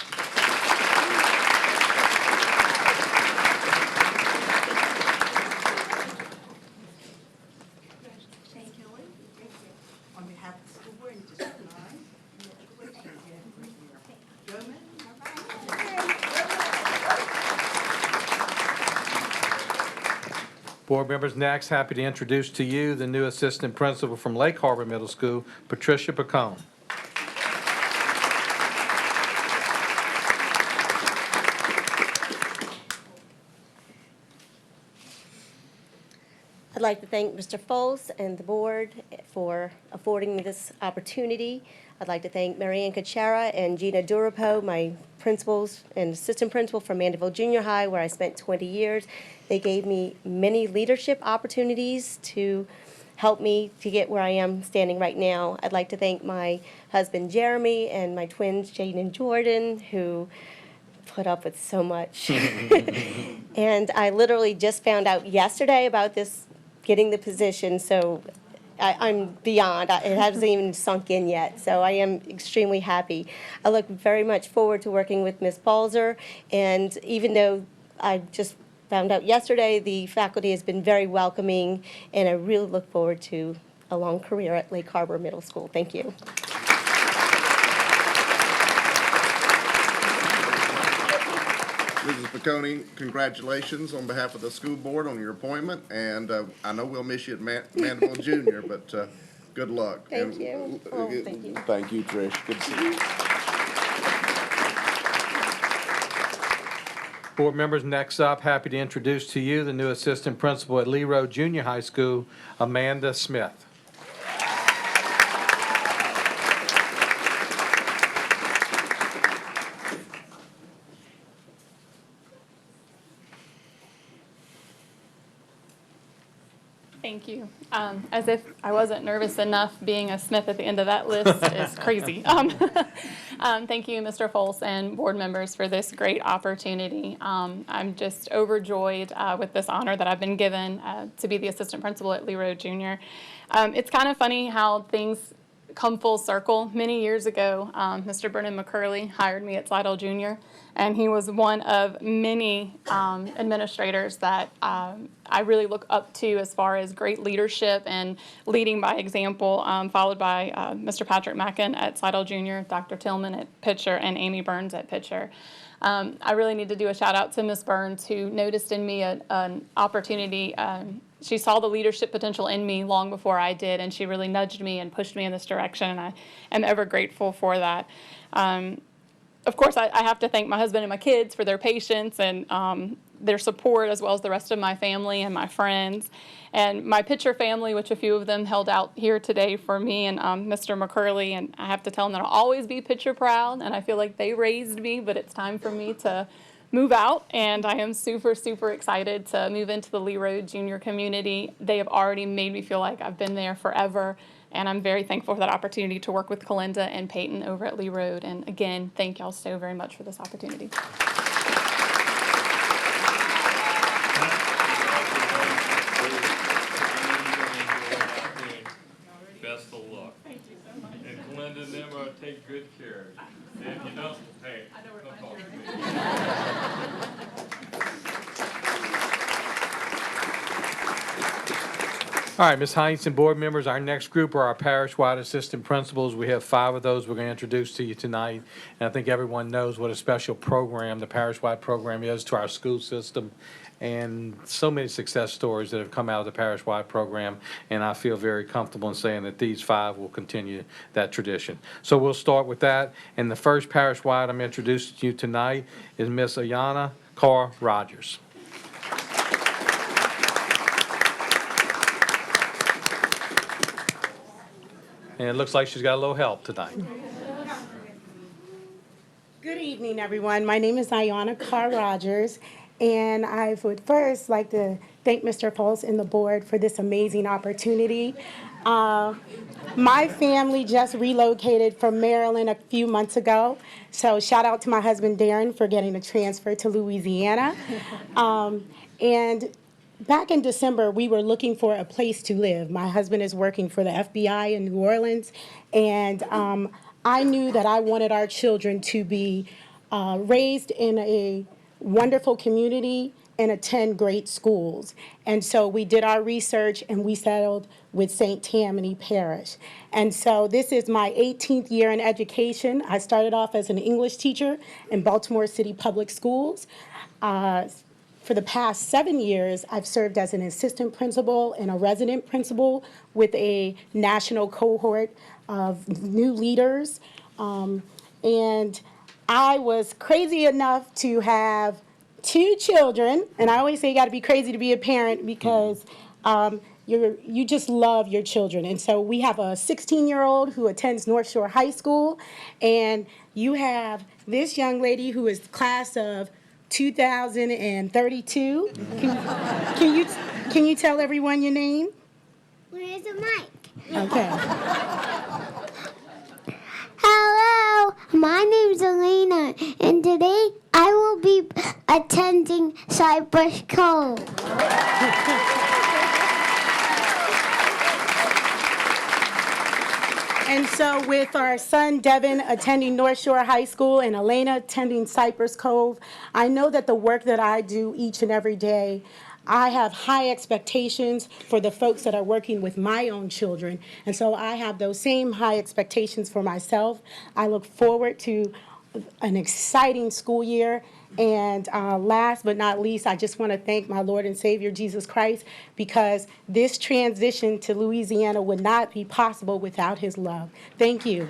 Board members, next, happy to introduce to you the new assistant principal from Lake Harbor Middle School, Patricia Pacone. I'd like to thank Mr. Foles and the board for affording me this opportunity. I'd like to thank Marianne Cachera and Gina Durapo, my principals and assistant principal from Mandeville Junior High, where I spent 20 years. They gave me many leadership opportunities to help me to get where I am standing right now. I'd like to thank my husband Jeremy and my twins Jane and Jordan, who put up with so much. And I literally just found out yesterday about this, getting the position, so I'm beyond. It hasn't even sunk in yet, so I am extremely happy. I look very much forward to working with Ms. Balzer, and even though I just found out yesterday, the faculty has been very welcoming, and I really look forward to a long career at Lake Harbor Middle School. Thank you. Mrs. Pacone, congratulations on behalf of the school board on your appointment, and I know we'll miss you at Mandeville Junior, but good luck. Thank you. Oh, thank you. Thank you, Trish. Good to see you. Board members, next up, happy to introduce to you the new assistant principal at Lee Road Junior High School, Amanda Smith. Thank you. As if I wasn't nervous enough, being a Smith at the end of that list is crazy. Thank you, Mr. Foles and board members, for this great opportunity. I'm just overjoyed with this honor that I've been given to be the assistant principal at Lee Road Junior. It's kind of funny how things come full circle. Many years ago, Mr. Brennan McCurley hired me at Slidell Junior, and he was one of many administrators that I really look up to as far as great leadership and leading by example, followed by Mr. Patrick Mackin at Slidell Junior, Dr. Tillman at Pitcher, and Amy Burns at Pitcher. I really need to do a shout out to Ms. Burns, who noticed in me an opportunity. She saw the leadership potential in me long before I did, and she really nudged me and pushed me in this direction, and I am ever grateful for that. Of course, I have to thank my husband and my kids for their patience and their support, as well as the rest of my family and my friends. And my Pitcher family, which a few of them held out here today for me and Mr. McCurley, and I have to tell them that I'll always be Pitcher proud, and I feel like they raised me, but it's time for me to move out, and I am super, super excited to move into the Lee Road Junior community. They have already made me feel like I've been there forever, and I'm very thankful for that opportunity to work with Kalinda and Peyton over at Lee Road. And again, thank y'all so very much for this opportunity. Best of luck. Thank you so much. And Kalinda and them are take good care of you. And if you don't, hey, come talk to me. All right, Ms. Heinz and board members, our next group are our parish-wide assistant principals. We have 5 of those we're going to introduce to you tonight. And I think everyone knows what a special program the parish-wide program is to our school system. And so many success stories that have come out of the parish-wide program. And I feel very comfortable in saying that these 5 will continue that tradition. So we'll start with that. And the first parish-wide I'm introducing to you tonight is Miss Ayana Carr Rogers. And it looks like she's got a little help tonight. Good evening, everyone. My name is Ayana Carr Rogers, and I would first like to thank Mr. Pulse and the board for this amazing opportunity. My family just relocated from Maryland a few months ago, so shout out to my husband Darren for getting a transfer to Louisiana. And back in December, we were looking for a place to live. My husband is working for the FBI in New Orleans, and I knew that I wanted our children to be raised in a wonderful community and attend great schools. And so we did our research and we settled with St. Tammany Parish. And so this is my 18th year in education. I started off as an English teacher in Baltimore City Public Schools. For the past 7 years, I've served as an assistant principal and a resident principal with a national cohort of new leaders. And I was crazy enough to have 2 children, and I always say you got to be crazy to be a parent because you just love your children. And so we have a 16-year-old who attends North Shore High School, and you have this young lady who is class of 2032. Can you tell everyone your name? Where's the mic? Okay. Hello, my name's Elena, and today I will be attending Cypress Cove. And so with our son Devin attending North Shore High School and Elena attending Cypress Cove, I know that the work that I do each and every day, I have high expectations for the folks that are working with my own children. And so I have those same high expectations for myself. I look forward to an exciting school year. And last but not least, I just want to thank my Lord and Savior, Jesus Christ, because this transition to Louisiana would not be possible without his love. Thank you.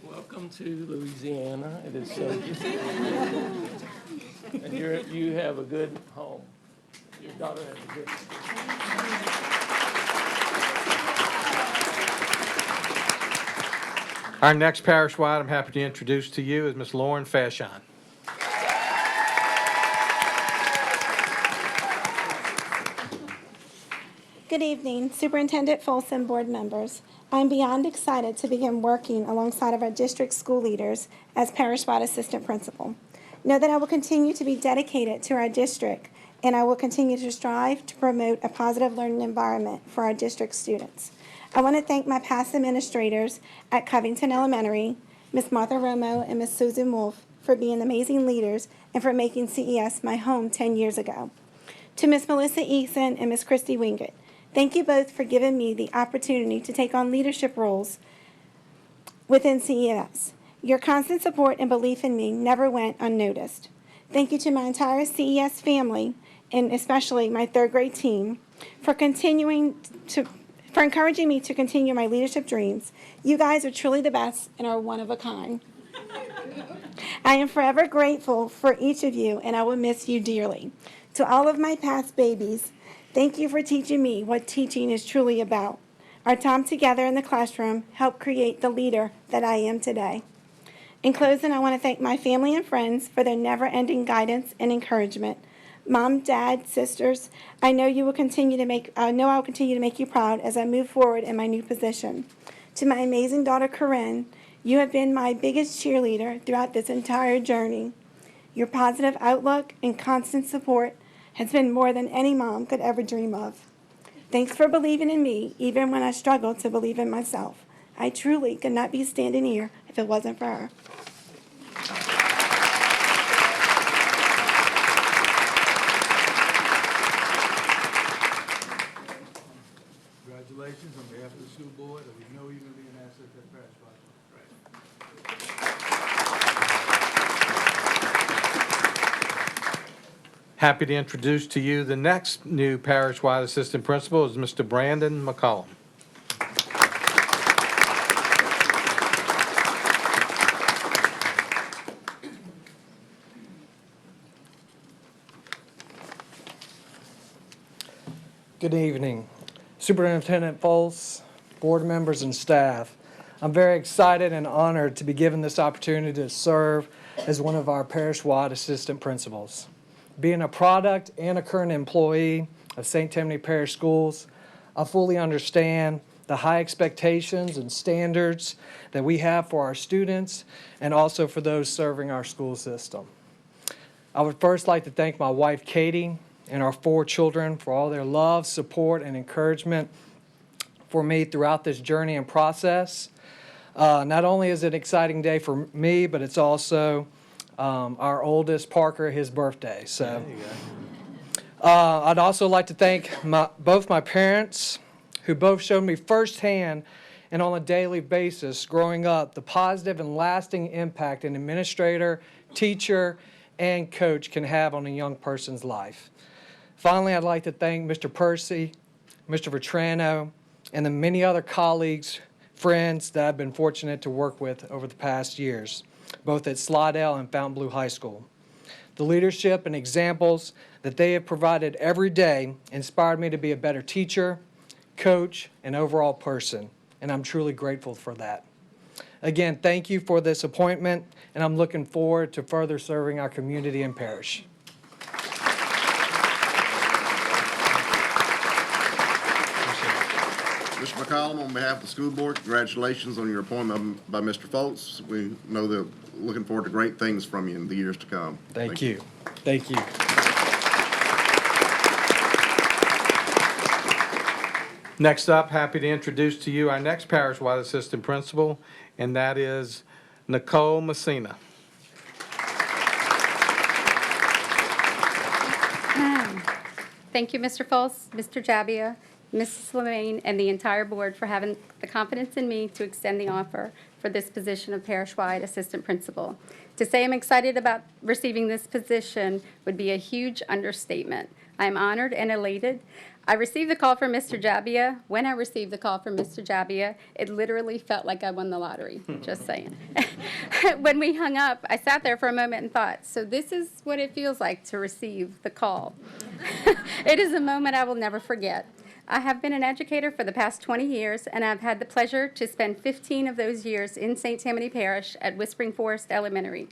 Welcome to Louisiana. It is so and you have a good home. Your daughter has a good home. Our next parish-wide I'm happy to introduce to you is Miss Lauren Fashion. Good evening, Superintendent Folsom, board members. I'm beyond excited to begin working alongside of our district school leaders as parish-wide assistant principal. Know that I will continue to be dedicated to our district, and I will continue to strive to promote a positive learning environment for our district students. I want to thank my past administrators at Covington Elementary, Ms. Martha Romo and Ms. Susan Wolf, for being amazing leaders and for making CES my home 10 years ago. To Ms. Melissa Eason and Ms. Christy Wingate, thank you both for giving me the opportunity to take on leadership roles within CES. Your constant support and belief in me never went unnoticed. Thank you to my entire CES family, and especially my 3rd grade team, for encouraging me to continue my leadership dreams. You guys are truly the best and are one of a kind. I am forever grateful for each of you, and I will miss you dearly. To all of my past babies, thank you for teaching me what teaching is truly about. Our time together in the classroom helped create the leader that I am today. In closing, I want to thank my family and friends for their never-ending guidance and encouragement. Mom, Dad, sisters, I know I will continue to make you proud as I move forward in my new position. To my amazing daughter, Corinne, you have been my biggest cheerleader throughout this entire journey. Your positive outlook and constant support has been more than any mom could ever dream of. Thanks for believing in me, even when I struggled to believe in myself. I truly could not be standing here if it wasn't for her. Happy to introduce to you the next new parish-wide assistant principal is Mr. Brandon McCollum. Good evening. Superintendent Foles, board members, and staff. I'm very excited and honored to be given this opportunity to serve as one of our parish-wide assistant principals. Being a product and a current employee of St. Tammany Parish Schools, I fully understand the high expectations and standards that we have for our students and also for those serving our school system. I would first like to thank my wife, Katie, and our 4 children for all their love, support, and encouragement for me throughout this journey and process. Not only is it an exciting day for me, but it's also our oldest, Parker, his birthday. So, I'd also like to thank both my parents, who both showed me firsthand and on a daily basis growing up the positive and lasting impact an administrator, teacher, and coach can have on a young person's life. Finally, I'd like to thank Mr. Percy, Mr. Vetrano, and the many other colleagues, friends that I've been fortunate to work with over the past years, both at Slidell and Fontainebleau High School. The leadership and examples that they have provided every day inspired me to be a better teacher, coach, and overall person, and I'm truly grateful for that. Again, thank you for this appointment, and I'm looking forward to further serving our community and parish. Mr. McCollum, on behalf of the school board, congratulations on your appointment by Mr. Foltz. We know that looking forward to great things from you in the years to come. Thank you. Thank you. Next up, happy to introduce to you our next parish-wide assistant principal, and that is Nicole Messina. Thank you, Mr. Foles, Mr. Jabia, Mrs. Lemaine, and the entire board for having the confidence in me to extend the offer for this position of parish-wide assistant principal. To say I'm excited about receiving this position would be a huge understatement. I'm honored and elated. I received the call from Mr. Jabia. When I received the call from Mr. Jabia, it literally felt like I won the lottery, just saying. When we hung up, I sat there for a moment and thought, so this is what it feels like to receive the call. It is a moment I will never forget. I have been an educator for the past 20 years, and I've had the pleasure to spend 15 of those years in St. Tammany Parish at Whispering Forest Elementary.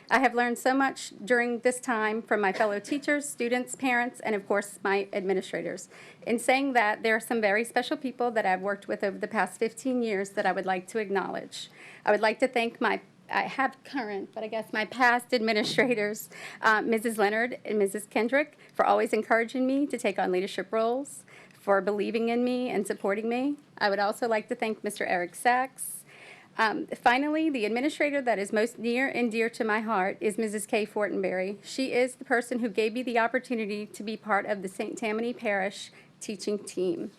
I have learned so much during this time from my fellow teachers, students, parents, and of course, my administrators. In saying that, there are some very special people that I've worked with over the past 15 years that I would like to acknowledge. I would like to thank I have current, but I guess my past administrators, Mrs. Leonard and Mrs. Kendrick, for always encouraging me to take on leadership roles, for believing in me and supporting me. I would also like to thank Mr. Eric Sachs. Finally, the administrator that is most near and dear to my heart is Mrs. Kay Fortenberry. She is the person who gave me the opportunity to be part of the St. Tammany Parish teaching team.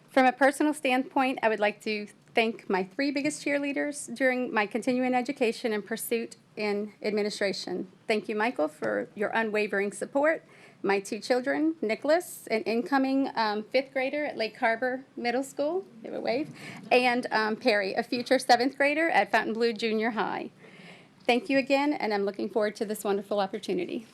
From a personal standpoint, I would like to thank my 3 biggest cheerleaders during my continuing education and pursuit in administration. Thank you, Michael, for your unwavering support. My 2 children, Nicholas, an incoming 5th grader at Lake Harbor Middle School, give a wave, and Perry, a future 7th grader at Fontainebleau Junior High. Thank you again, and I'm looking forward to this wonderful opportunity.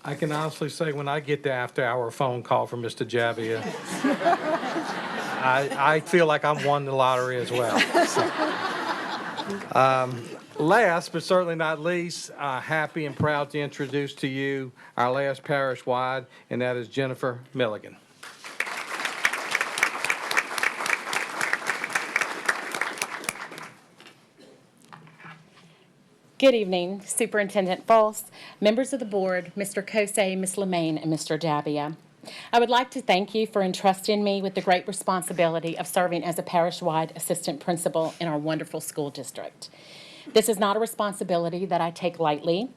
I can honestly say when I get the after-hour phone call from Mr. Javia, I feel like I'm won the lottery as well. So, last but certainly not least, happy and proud to introduce to you our last parish-wide, and that is Jennifer Milligan. Good evening, Superintendent Foles, members of the board, Mr. Kosei, Ms. Lemaine, and Mr. Jabia. I would like to thank you for entrusting me with the great responsibility of serving as a parish-wide assistant principal in our wonderful school district. This is not a responsibility that I take lightly,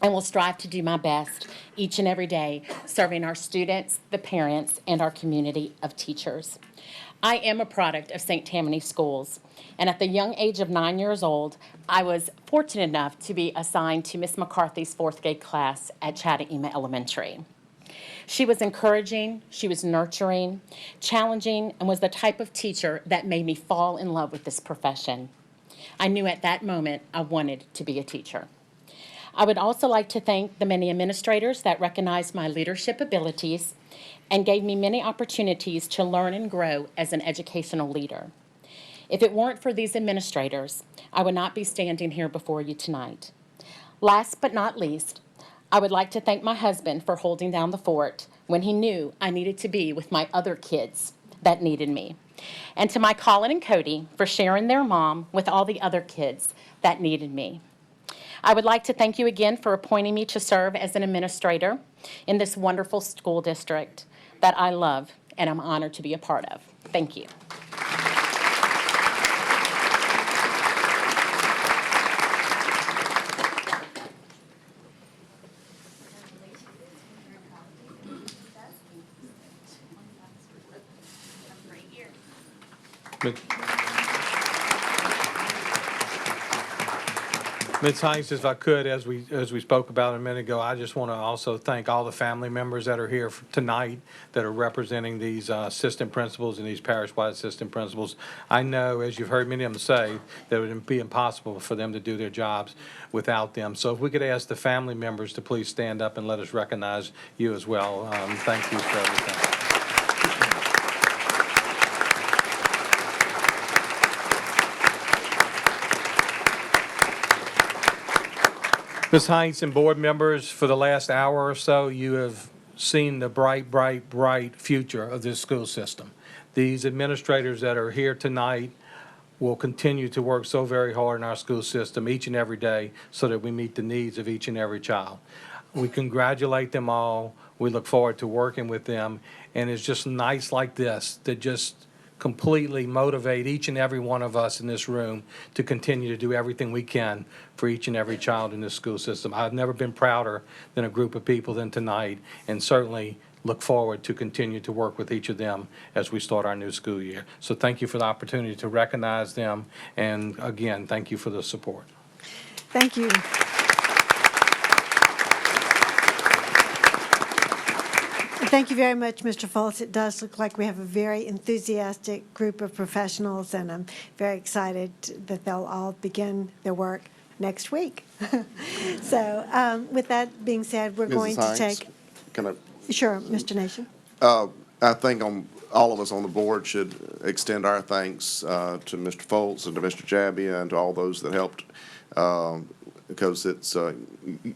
and will strive to do my best each and every day serving our students, the parents, and our community of teachers. I am a product of St. Tammany Schools, and at the young age of 9 years old, I was fortunate enough to be assigned to Miss McCarthy's 4th grade class at Chattanooga Elementary. She was encouraging, she was nurturing, challenging, and was the type of teacher that made me fall in love with this profession. I knew at that moment I wanted to be a teacher. I would also like to thank the many administrators that recognized my leadership abilities and gave me many opportunities to learn and grow as an educational leader. If it weren't for these administrators, I would not be standing here before you tonight. Last but not least, I would like to thank my husband for holding down the fort when he knew I needed to be with my other kids that needed me. And to my Colin and Cody for sharing their mom with all the other kids that needed me. I would like to thank you again for appointing me to serve as an administrator in this wonderful school district that I love and I'm honored to be a part of. Thank you. Ms. Hines, if I could, as we spoke about a minute ago, I just want to also thank all the family members that are here tonight that are representing these assistant principals and these parish-wide assistant principals. I know, as you've heard many of them say, that it would be impossible for them to do their jobs without them. So if we could ask the family members to please stand up and let us recognize you as well. Thank you for everything. Ms. Hines and board members, for the last hour or so, you have seen the bright, bright, bright future of this school system. These administrators that are here tonight will continue to work so very hard in our school system each and every day so that we meet the needs of each and every child. We congratulate them all. We look forward to working with them. And it's just nights like this that just completely motivate each and every one of us in this room to continue to do everything we can for each and every child in this school system. I've never been prouder than a group of people than tonight, and certainly look forward to continue to work with each of them as we start our new school year. So thank you for the opportunity to recognize them, and again, thank you for the support. Thank you. Thank you very much, Mr. Foltz. It does look like we have a very enthusiastic group of professionals, and I'm very excited that they'll all begin their work next week. So with that being said, we're going to take... Can I? Sure, Mr. Nation. I think all of us on the board should extend our thanks to Mr. Foltz and to Mr. Jabbia and to all those that helped, because it's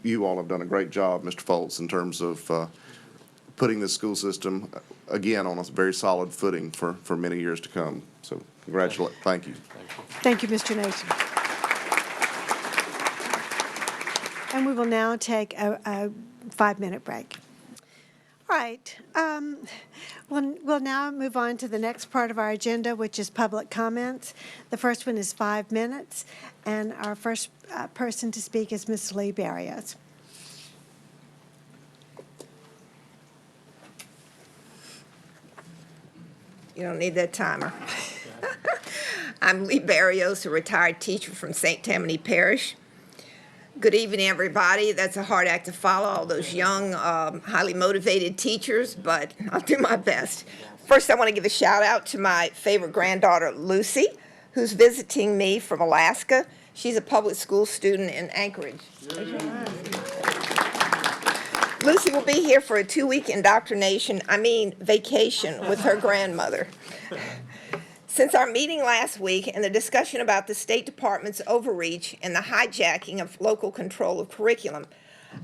you all have done a great job, Mr. Foltz, in terms of putting this school system, again, on a very solid footing for many years to come. So congratulations. Thank you. Thank you, Mr. Nation. And we will now take a 5-minute break. All right. We'll now move on to the next part of our agenda, which is public comments. The first one is 5 minutes, and our first person to speak is Ms. Lee Barrios. You don't need that timer. I'm Lee Barrios, a retired teacher from St. Tammany Parish. Good evening, everybody. That's a hard act to follow, all those young, highly motivated teachers, but I'll do my best. First, I want to give a shout out to my favorite granddaughter, Lucy, who's visiting me from Alaska. She's a public school student in Anchorage. Lucy will be here for a 2-week vacation with her grandmother. Since our meeting last week and the discussion about the State Department's overreach and the hijacking of local control of curriculum,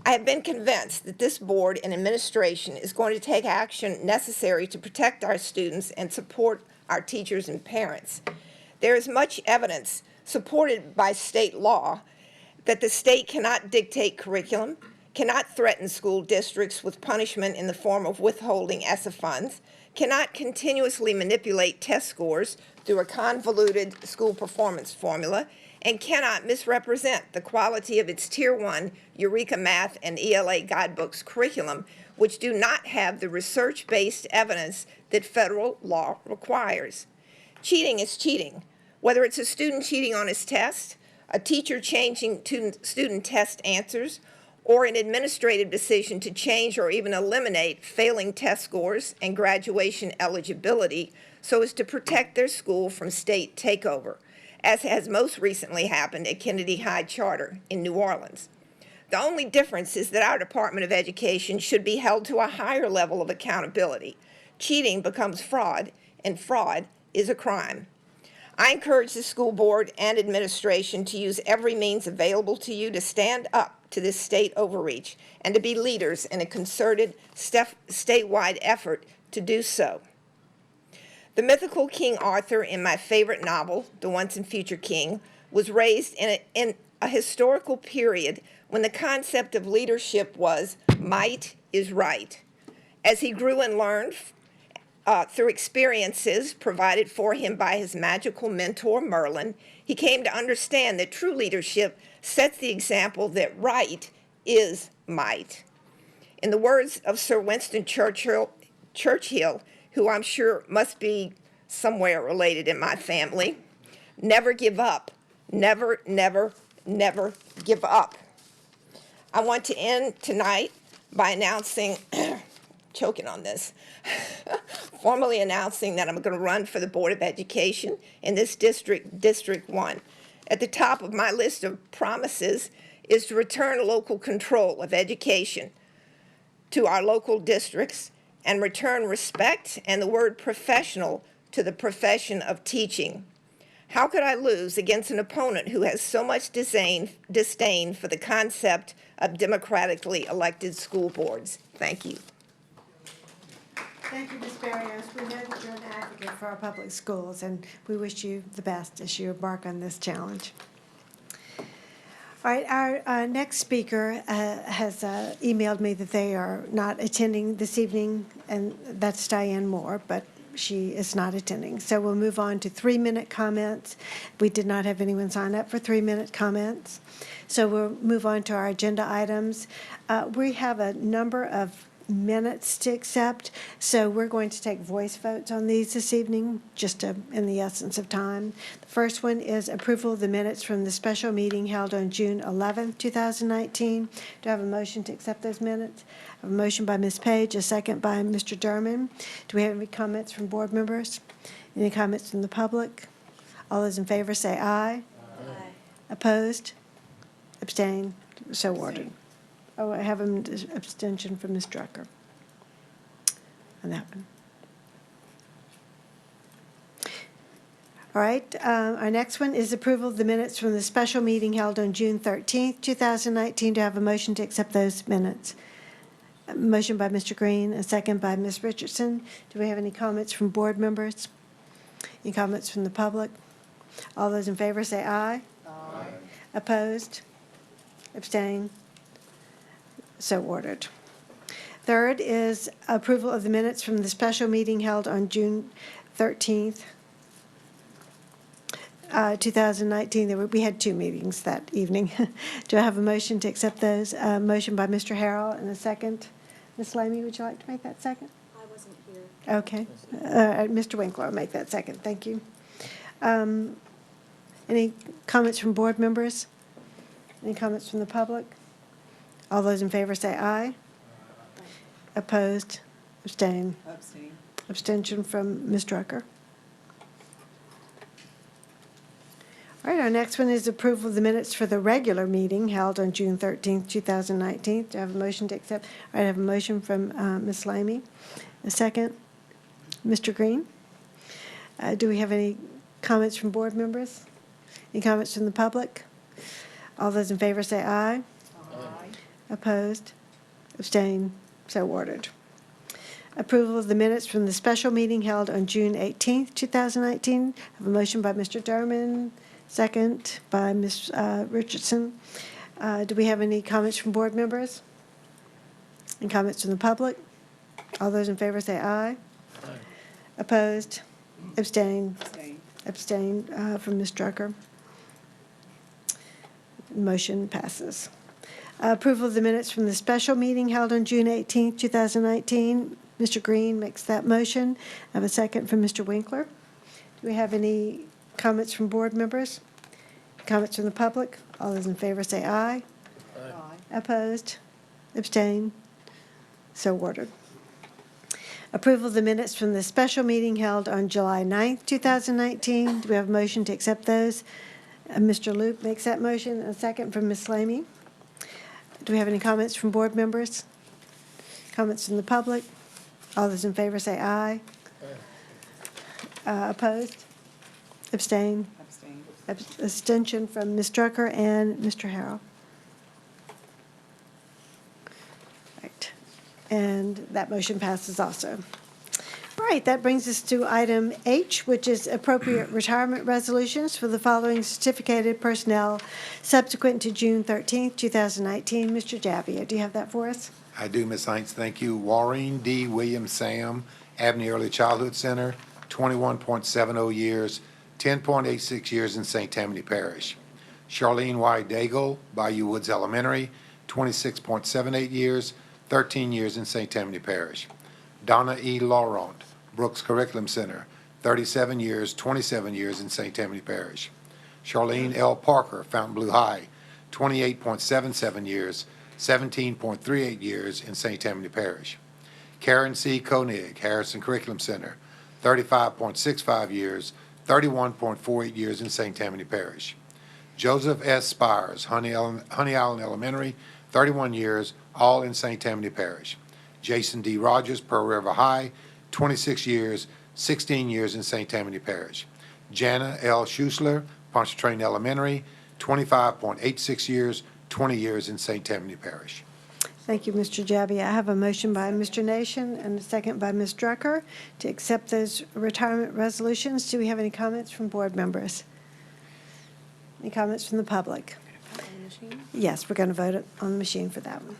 I have been convinced that this board and administration is going to take action necessary to protect our students and support our teachers and parents. There is much evidence supported by state law that the state cannot dictate curriculum, cannot threaten school districts with punishment in the form of withholding ESSA funds, cannot continuously manipulate test scores through a convoluted school performance formula, and cannot misrepresent the quality of its Tier 1 Eureka Math and ELA guidebooks curriculum, which do not have the research-based evidence that federal law requires. Cheating is cheating, whether it's a student cheating on his test, a teacher changing student test answers, or an administrative decision to change or even eliminate failing test scores and graduation eligibility so as to protect their school from state takeover, as has most recently happened at Kennedy High Charter in New Orleans. The only difference is that our Department of Education should be held to a higher level of accountability. Cheating becomes fraud, and fraud is a crime. I encourage the school board and administration to use every means available to you to stand up to this state overreach and to be leaders in a concerted statewide effort to do so. The mythical King Arthur in my favorite novel, The Once and Future King, was raised in a historical period when the concept of leadership was might is right. As he grew and learned through experiences provided for him by his magical mentor, Merlin, he came to understand that true leadership sets the example that right is might. In the words of Sir Winston Churchill, who I'm sure must be somewhere related in my family, never give up. Never, never, never give up. I want to end tonight by announcing, choking on this, formally announcing that I'm going to run for the Board of Education in this district, District 1. At the top of my list of promises is to return local control of education to our local districts and return respect and the word professional to the profession of teaching. How could I lose against an opponent who has so much disdain for the concept of democratically elected school boards? Thank you. Thank you, Ms. Barrios. We know that you're an advocate for our public schools, and we wish you the best as you embark on this challenge. All right, our next speaker has emailed me that they are not attending this evening, and that's Diane Moore, but she is not attending. So we'll move on to 3-minute comments. We did not have anyone sign up for 3-minute comments. So we'll move on to our agenda items. We have a number of minutes to accept, so we're going to take voice votes on these this evening, just in the essence of time. The first one is approval of the minutes from the special meeting held on June 11th, 2019. Do I have a motion to accept those minutes? I have a motion by Ms. Page, a second by Mr. Durman. Do we have any comments from board members? Any comments from the public? All those in favor say aye. Aye. Opposed? Abstain? So ordered. Oh, I have an abstention from Ms. Drucker on that one. All right, our next one is approval of the minutes from the special meeting held on June 13th, 2019. Do I have a motion to accept those minutes? A motion by Mr. Green, a second by Ms. Richardson. Do we have any comments from board members? Any comments from the public? All those in favor say aye. Aye. Opposed? Abstain? So ordered. Third is approval of the minutes from the special meeting held on June 13th, 2019. We had 2 meetings that evening. Do I have a motion to accept those? Motion by Mr. Harrell and a second. Ms. Lamy, would you like to make that second? I wasn't here. Okay. Mr. Winkler will make that second. Thank you. Any comments from board members? Any comments from the public? All those in favor say aye. Opposed? Abstain? Abstain. Abstention from Ms. Drucker. All right, our next one is approval of the minutes for the regular meeting held on June 13th, 2019. Do I have a motion to accept? All right, I have a motion from Ms. Lamy. A second, Mr. Green. Do we have any comments from board members? Any comments from the public? All those in favor say aye. Opposed? Abstain? So ordered. Approval of the minutes from the special meeting held on June 18th, 2019. I have a motion by Mr. Durman, second by Ms. Richardson. Do we have any comments from board members? Any comments from the public? All those in favor say aye. Aye. Opposed? Abstain? Abstain from Ms. Drucker. Motion passes. Approval of the minutes from the special meeting held on June 18, 2019. Mr. Green makes that motion. I have a second from Mr. Winkler. Do we have any comments from board members? Comments from the public? All those in favor say aye. Aye. Opposed? Abstain? So ordered. Approval of the minutes from the special meeting held on July 9th, 2019. Do we have a motion to accept those? Mr. Loop makes that motion. A second from Ms. Lamy. Do we have any comments from board members? Comments from the public? All those in favor say aye. Opposed? Abstain? Abstention from Ms. Drucker and Mr. Harrell. Right. And that motion passes also. All right, that brings us to item H, which is appropriate retirement resolutions for the following certificated personnel subsequent to June 13th, 2019. Mr. Jabbia, do you have that for us? I do, Ms. Hines, thank you. Maureen D. Williams Sam, Abney Early Childhood Center, 21.70 years, 10.86 years in St. Tammany Parish. Charlene Y. Daigle, Bayou Woods Elementary, 26.78 years, 13 years in St. Tammany Parish. Donna E. Laurent, Brooks Curriculum Center, 37 years, 27 years in St. Tammany Parish. Charlene L. Parker, Fountainblue High, 28.77 years, 17.38 years in St. Tammany Parish. Karen C. Koenig, Harrison Curriculum Center, 35.65 years, 31.48 years in St. Tammany Parish. Joseph S. Spires, Honey Island Elementary, 31 years, all in St. Tammany Parish. Jason D. Rogers, Pearl River High, 26 years, 16 years in St. Tammany Parish. Jana L. Schussler, Pontchartrain Elementary, 25.86 years, 20 years in St. Tammany Parish. Thank you, Mr. Jabbia. I have a motion by Mr. Nation and a second by Ms. Drucker to accept those retirement resolutions. Do we have any comments from board members? Any comments from the public? Yes, we're going to vote on the machine for that one.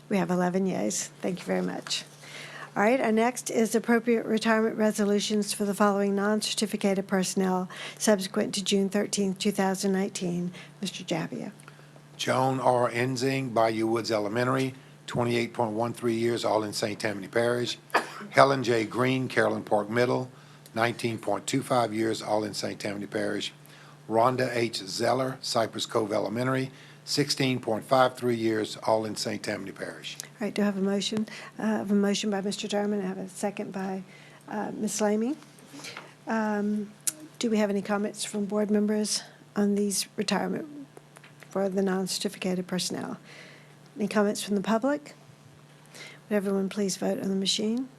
We have 11 yeas. Thank you very much. All right, our next is appropriate retirement resolutions for the following non-certificated personnel subsequent to June 13th, 2019. Mr. Jabbia. Joan R. Enzing, Bayou Woods Elementary, 28.13 years, all in St. Tammany Parish. Helen J. Green, Carolyn Park Middle, 19.25 years, all in St. Tammany Parish. Rhonda H. Zeller, Cypress Cove Elementary, 16.53 years, all in St. Tammany Parish. All right, do I have a motion? I have a motion by Mr. Dermott. I have a second by Ms. Lamy. Do we have any comments from board members on these retirement for the non-certificated personnel? Any comments from the public? Would everyone please vote on the machine?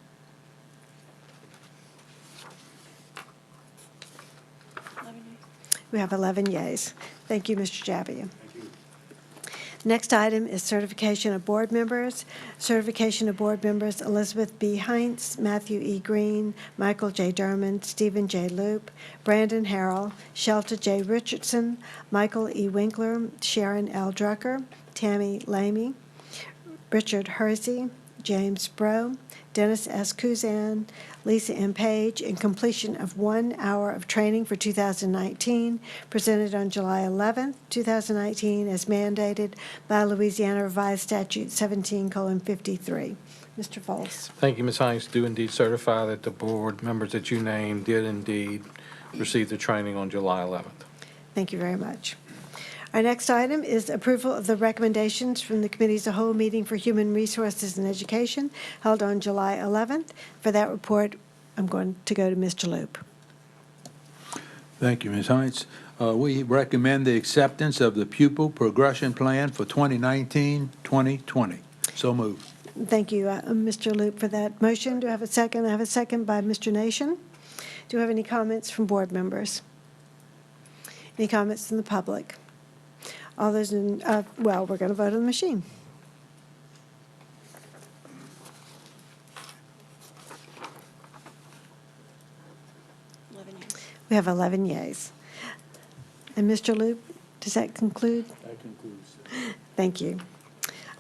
We have 11 yeas. Thank you, Mr. Jabbia. Next item is certification of board members. Certification of board members: Elizabeth B. Heinz, Matthew E. Green, Michael J. Derman, Stephen J. Loop, Brandon Harrell, Shelta J. Richardson, Michael E. Winkler, Sharon L. Drucker, Tammy Lamy, Richard Hersey, James Bro, Dennis S. Kuzan, Lisa M. Page, and completion of 1 hour of training for 2019, presented on July 11th, 2019, as mandated by Louisiana Revised Statute 17:53. Mr. Foles. Thank you, Ms. Hines. Do indeed certify that the board members that you named did indeed receive the training on July 11th. Thank you very much. Our next item is approval of the recommendations from the Committee's whole meeting for Human Resources and Education held on July 11th. For that report, I'm going to go to Mr. Loop. Thank you, Ms. Hines. We recommend the acceptance of the pupil progression plan for 2019-2020. So moved. Thank you, Mr. Loop, for that motion. Do I have a second? I have a second by Mr. Nation. Do you have any comments from board members? Any comments from the public? All those in, well, we're going to vote on the machine. We have 11 yeas. And Mr. Loop, does that conclude? That concludes. Thank you.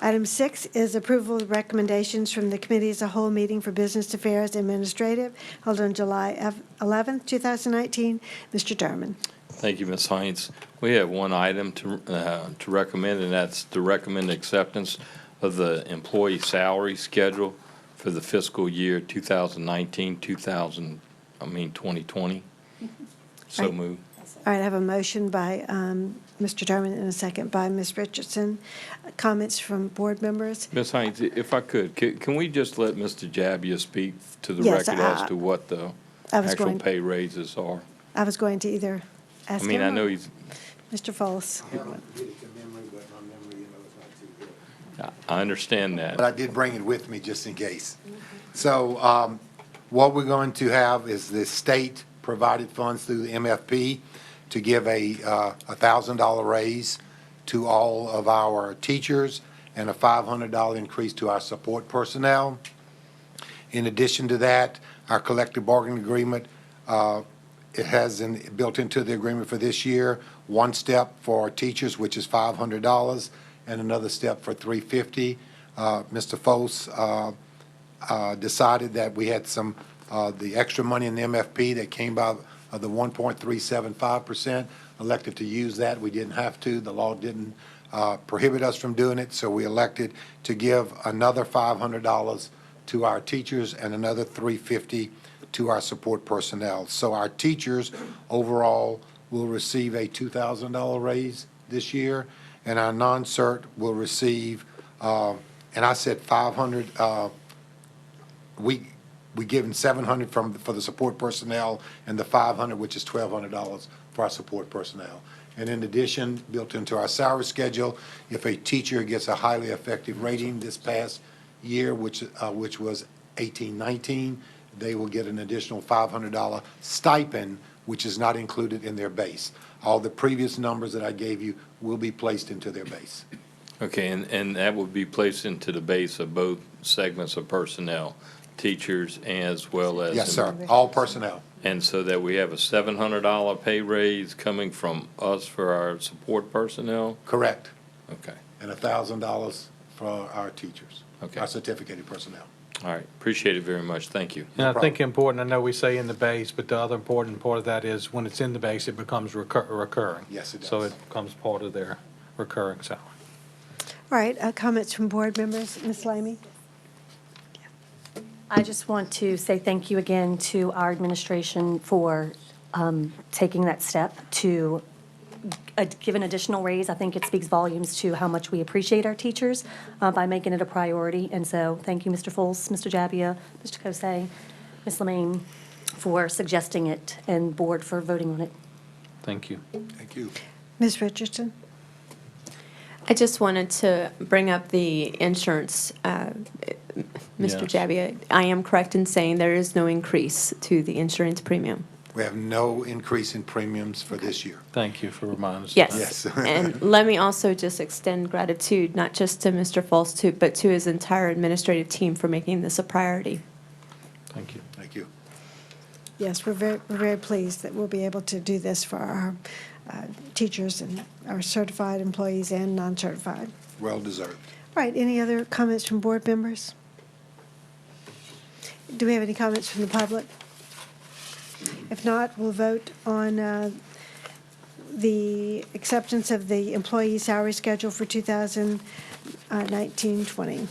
Item 6 is approval of recommendations from the Committee as a Whole meeting for Business Affairs Administrative held on July 11th, 2019. Mr. Derman. Thank you, Ms. Hines. We have one item to recommend, and that's to recommend acceptance of the employee salary schedule for the fiscal year 2020. So Right. moved. All right, I have a motion by Mr. Derman and a second by Ms. Richardson. Comments from board members? Ms. Hines, if I could, can we just let Mr. Jabbia speak to the Yes, record as to what the I was actual going- pay raises are? I was going to either ask I him mean, I or know he's, Mr. Foles. I understand that. But I did bring it with me just in case. So what we're going to have is the state provided funds through the MFP to give a $1,000 raise to all of our teachers and a $500 increase to our support personnel. In addition to that, our collective bargaining agreement, it has built into the agreement for this year, one step for our teachers, which is $500, and another step for $350. Mr. Foles decided that we had some, the extra money in the MFP that came by of the 1.375%, elected to use that. We didn't have to. The law didn't prohibit us from doing it, so we elected to give another $500 to our teachers and another $350 to our support personnel. So our teachers overall will receive a $2,000 raise this year, and our non-cert will receive, and I said 500, we give them 700 for the support personnel and the 500, which is $1,200 for our support personnel. And in addition, built into our salary schedule, if a teacher gets a highly effective rating this past year, which was 18-19, they will get an additional $500 stipend, which is not included in their base. All the previous numbers that I gave you will be placed into their base. Okay, and that would be placed into the base of both segments of personnel, teachers as well as. Yes, sir, all personnel. And so that we have a $700 pay raise coming from us for our support personnel? Correct. Okay, And $1,000 for our teachers, Okay. our certificated personnel. all right, appreciate it very much, thank you. And I think important, I know we say in the base, but the other important part of that is when it's in the base, it becomes recurring. Yes, it does. So it becomes part of their recurring salary. All right, comments from board members. Ms. Lamy? I just want to say thank you again to our administration for taking that step to give an additional raise. I think it speaks volumes to how much we appreciate our teachers by making it a priority. And so thank you, Mr. Foles, Mr. Jabbia, Mr. Kosei, Ms. Lemaine, for suggesting it, and board for voting on it. Thank you. Thank you. Ms. Richardson? I just wanted to bring up the insurance, Mr. Yes. Jabbia. I am correct in saying there is no increase to the insurance premium. We have no increase in premiums for this year. Thank you for reminding us. of Yes. that. Yes. And let me also just extend gratitude, not just to Mr. Foles, but to his entire administrative team for making this a priority. Thank you. Thank you. Yes, we're very pleased that we'll be able to do this for our teachers and our certified employees and non-certified. Well deserved. All right, any other comments from board members? Do we have any comments from the public? If not, we'll vote on the acceptance of the employee salary schedule for 2019-20.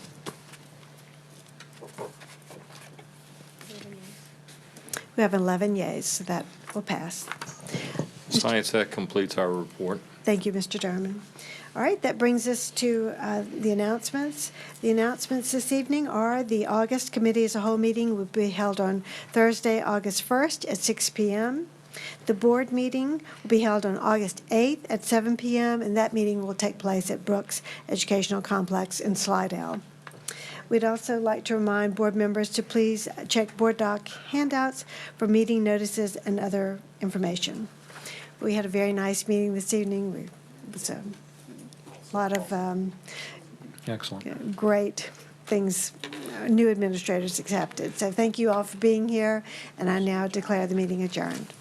We have 11 yeas, so that will pass. Science, that completes our report. Thank you, Mr. Derman. All right, that brings us to the announcements. The announcements this evening are the August Committee as a Whole meeting will be held on Thursday, August 1st at 6 p.m. The board meeting will be held on August 8th at 7 p.m., and that meeting will take place at Brooks Educational Complex in Slidell. We'd also like to remind board members to please check board doc handouts for meeting notices and other information. We had a very nice meeting this evening. It was a lot of Excellent. great things new administrators accepted. So thank you all for being here, and I now declare the meeting adjourned.